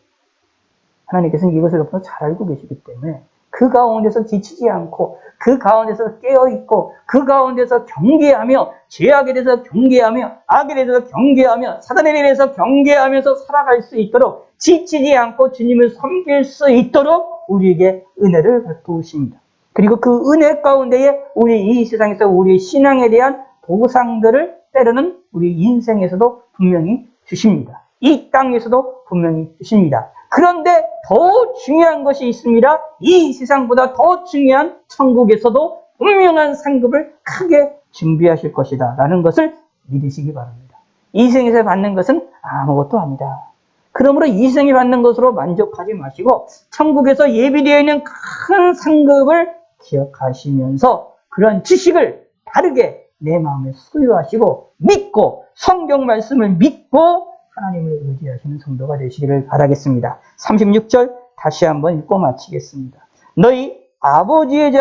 하나님께서는 이것을 너무 잘 알고 계시기 때문에 그 가운데서 지치지 않고 그 가운데서 깨어있고 그 가운데서 경계하며 죄악에 대해서 경계하며 악에 대해서 경계하며 사단에 대해서 경계하면서 살아갈 수 있도록 지치지 않고 주님을 섬길 수 있도록 우리에게 은혜를 베푸십니다. 그리고 그 은혜 가운데에 우리 이 세상에서 우리의 신앙에 대한 보상들을 때로는 우리 인생에서도 분명히 주십니다. 이 땅에서도 분명히 주십니다. 그런데 더 중요한 것이 있습니다. 이 세상보다 더 중요한 천국에서도 분명한 상급을 크게 준비하실 것이다 라는 것을 믿으시기 바랍니다. 이 세상에서 받는 것은 아무것도 아니다. 그러므로 이 세상에 받는 것으로 만족하지 마시고 천국에서 예비되어 있는 큰 상급을 기억하시면서 그런 지식을 바르게 내 마음에 소유하시고 믿고 성경 말씀을 믿고 하나님을 의지하시는 성도가 되시기를 바라겠습니다. 36절 다시 한번 읽고 마치겠습니다. 너희 아버지의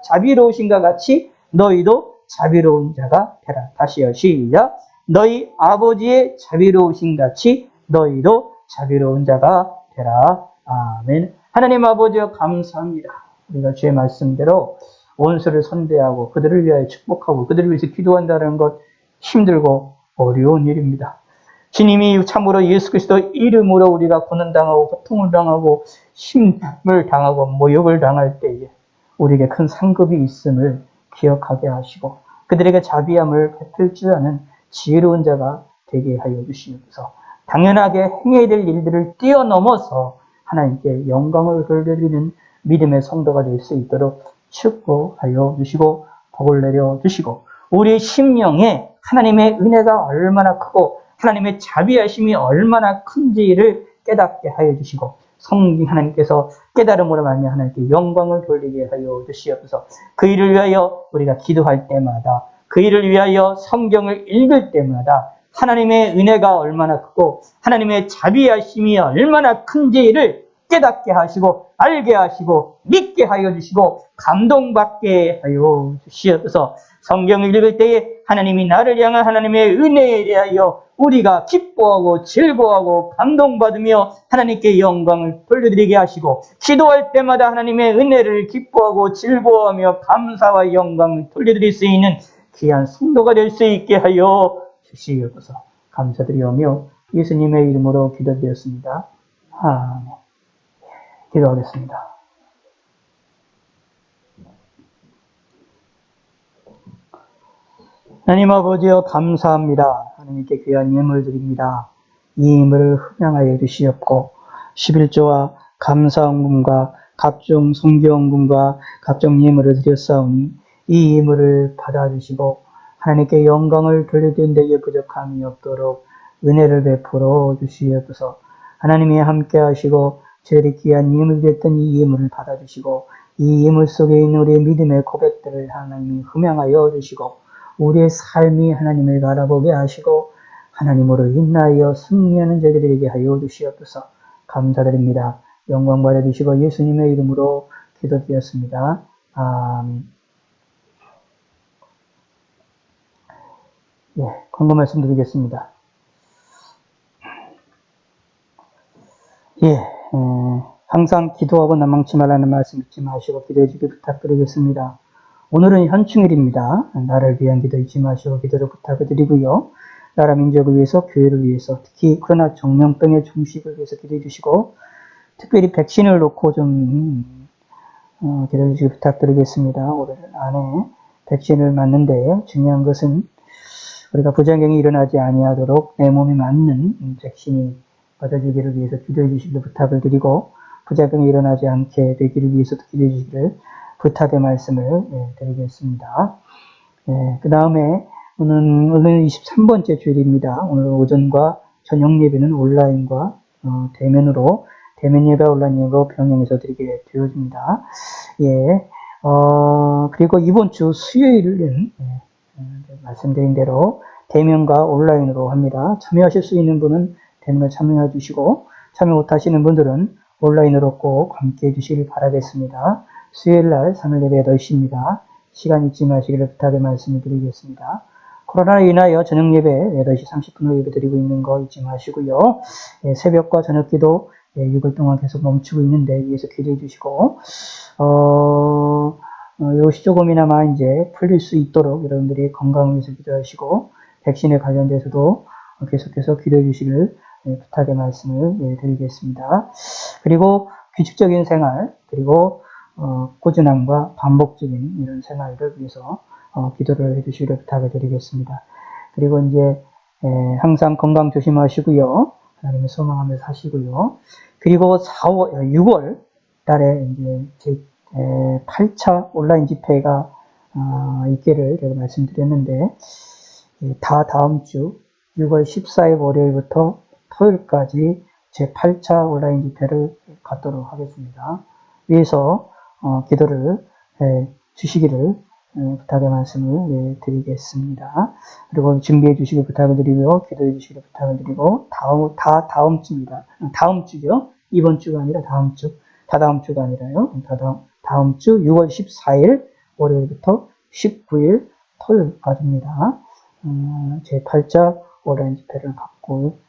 자비로우신가 같이 너희도 자비로운 자가 되라. 다시요. 시작. 너희 아버지의 자비로우신 같이 너희도 자비로운 자가 되라. 아멘. 하나님 아버지여 감사합니다. 우리가 주의 말씀대로 원수를 선대하고 그들을 위하여 축복하고 그들을 위해서 기도한다는 것 힘들고 어려운 일입니다. 주님이 참으로 예수 그리스도 이름으로 우리가 고난당하고 고통을 당하고 힘을 당하고 모욕을 당할 때에 우리에게 큰 상급이 있음을 기억하게 하시고 그들에게 자비함을 베풀 줄 아는 지혜로운 자가 되게 하여 주시옵소서. 당연하게 행해야 될 일들을 뛰어넘어서 하나님께 영광을 돌려드리는 믿음의 성도가 될 수 있도록 축복하여 주시고 복을 내려 주시고 우리 심령에 하나님의 은혜가 얼마나 크고 하나님의 자비하심이 얼마나 큰지를 깨닫게 하여 주시고 성령 하나님께서 깨달음으로 말미암아 하나님께 영광을 돌리게 하여 주시옵소서. 그 일을 위하여 우리가 기도할 때마다 그 일을 위하여 성경을 읽을 때마다 하나님의 은혜가 얼마나 크고 하나님의 자비하심이 얼마나 큰지를 깨닫게 하시고 알게 하시고 믿게 하여 주시고 감동받게 하여 주시옵소서. 성경을 읽을 때에 하나님이 나를 향한 하나님의 은혜에 대하여 우리가 기뻐하고 즐거워하고 감동받으며 하나님께 영광을 돌려드리게 하시고 기도할 때마다 하나님의 은혜를 기뻐하고 즐거워하며 감사와 영광을 돌려드릴 수 있는 귀한 성도가 될 수 있게 하여 주시옵소서. 감사드리오며 예수님의 이름으로 기도드렸습니다. 아멘. 기도하겠습니다. 하나님 아버지여 감사합니다. 하나님께 귀한 예물을 드립니다. 이 예물을 흠양하여 주시옵고 11조와 감사헌금과 각종 성경헌금과 각종 예물을 드렸사오니 이 예물을 받아주시고 하나님께 영광을 돌려드린 데에 부족함이 없도록 은혜를 베풀어 주시옵소서. 하나님이 함께 하시고 저희들이 귀한 예물 드렸던 이 예물을 받아주시고 이 예물 속에 있는 우리의 믿음의 고백들을 하나님이 흠양하여 주시고 우리의 삶이 하나님을 바라보게 하시고 하나님으로 인하여 승리하는 저희들에게 하여 주시옵소서. 감사드립니다. 영광 받아주시고 예수님의 이름으로 기도드렸습니다. 아멘. 예, 광고 말씀드리겠습니다. 항상 기도하고 나망치 말라는 말씀 잊지 마시고 기도해 주길 부탁드리겠습니다. 오늘은 현충일입니다. 나를 위한 기도 잊지 마시고 기도를 부탁드리고요. 나라 민족을 위해서, 교회를 위해서, 특히 코로나 정령병의 종식을 위해서 기도해 주시고 특별히 백신을 놓고 좀 기도해 주시길 부탁드리겠습니다. 올해 안에 백신을 맞는데 중요한 것은 우리가 부작용이 일어나지 아니하도록 내 몸에 맞는 백신이 받아주기를 위해서 기도해 주시기를 부탁을 드리고 부작용이 일어나지 않게 되기를 위해서도 기도해 주시기를 부탁의 말씀을 드리겠습니다. 그 다음에 오늘 23번째 주일입니다. 오늘 오전과 저녁 예배는 온라인과 대면으로 대면 예배 온라인 예배로 병행해서 드리게 되어집니다. 그리고 이번 주 수요일은 말씀드린 대로 대면과 온라인으로 합니다. 참여하실 수 있는 분은 대면에 참여해 주시고 참여 못하시는 분들은 온라인으로 꼭 함께 해 주시길 바라겠습니다. 수요일날 3일 예배 8시입니다. 시간 잊지 마시기를 부탁의 말씀을 드리겠습니다. 코로나로 인하여 저녁 예배 8시 30분으로 예배 드리고 있는 거 잊지 마시고요. 새벽과 저녁 기도 6일 동안 계속 멈추고 있는데 위해서 기도해 주시고 이것이 조금이나마 이제 풀릴 수 있도록 여러분들이 건강을 위해서 기도하시고 백신에 관련돼서도 계속해서 기도해 주시길 부탁의 말씀을 드리겠습니다. 그리고 규칙적인 생활 그리고 꾸준함과 반복적인 이런 생활을 위해서 기도를 해주시기를 부탁을 드리겠습니다. 그리고 이제 항상 건강 조심하시고요. 하나님을 소망하며 사시고요. 그리고 6월 달에 이제 제 8차 온라인 집회가 있기를 제가 말씀드렸는데 다음 주 6월 14일 월요일부터 토요일까지 제 8차 온라인 집회를 갖도록 하겠습니다. 위에서 기도를 주시기를 부탁의 말씀을 드리겠습니다. 그리고 준비해 주시길 부탁을 드리고요. 기도해 주시길 부탁을 드리고 다음 주입니다. 다음 주죠. 이번 주가 아니라 다음 주. 다다음 주가 아니라요. 다음 주 6월 14일 월요일부터 19일 토요일까지입니다. 제 8차 온라인 집회를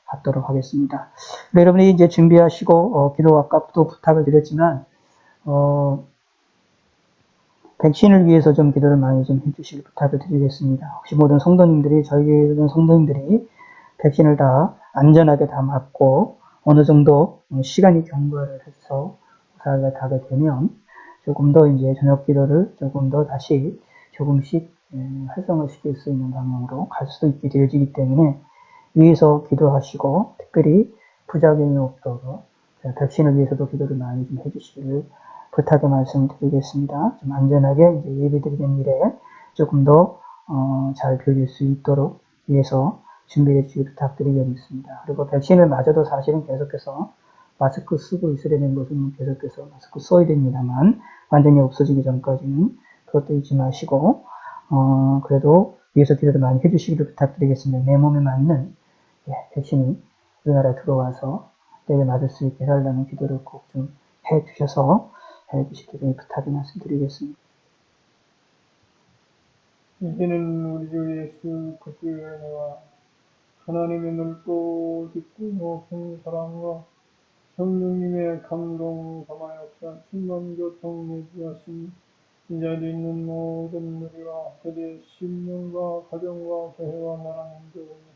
갖도록 하겠습니다. 여러분이 이제 준비하시고 기도 아까도 부탁을 드렸지만 백신을 위해서 좀 기도를 많이 좀 해주시길 부탁을 드리겠습니다. 혹시 모든 성도님들이, 저희 모든 성도님들이 백신을 다 안전하게 다 맞고 어느 정도 시간이 경과를 해서 사회가 가게 되면 조금 더 이제 저녁 기도를 조금 더 다시 조금씩 활성화시킬 수 있는 방향으로 갈 수도 있게 되어지기 때문에 위에서 기도하시고 특별히 부작용이 없도록 백신을 위해서도 기도를 많이 좀 해주시기를 부탁의 말씀드리겠습니다. 좀 안전하게 이제 예배드리는 일에 조금 더 잘 드릴 수 있도록 위해서 준비해 주시기 부탁드리겠습니다. 그리고 백신을 맞아도 사실은 계속해서 마스크 쓰고 있어야 되는 것은 계속해서 마스크 써야 됩니다만 완전히 없어지기 전까지는 그것도 잊지 마시고 그래도 위에서 기도를 많이 해주시기를 부탁드리겠습니다. 내 몸에 맞는 백신이 우리나라에 들어와서 내게 맞을 수 있게 해달라는 기도를 꼭 좀 해주셔서 해주시기를 부탁의 말씀드리겠습니다.
이제는 우리 주 예수 그리스도의 은혜와 하나님의 넓고 깊고 높은 사랑과 성령님의 감동 담화 역사 충만 교통해 주었으니 이 자리에 있는 모든 우리와 그들의 심령과 가정과 교회와 나라는 교회는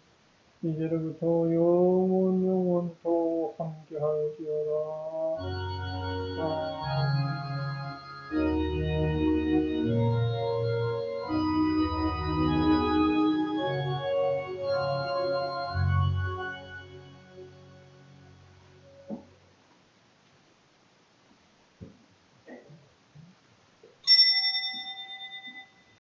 이제로부터 영원토록 함께할지어다.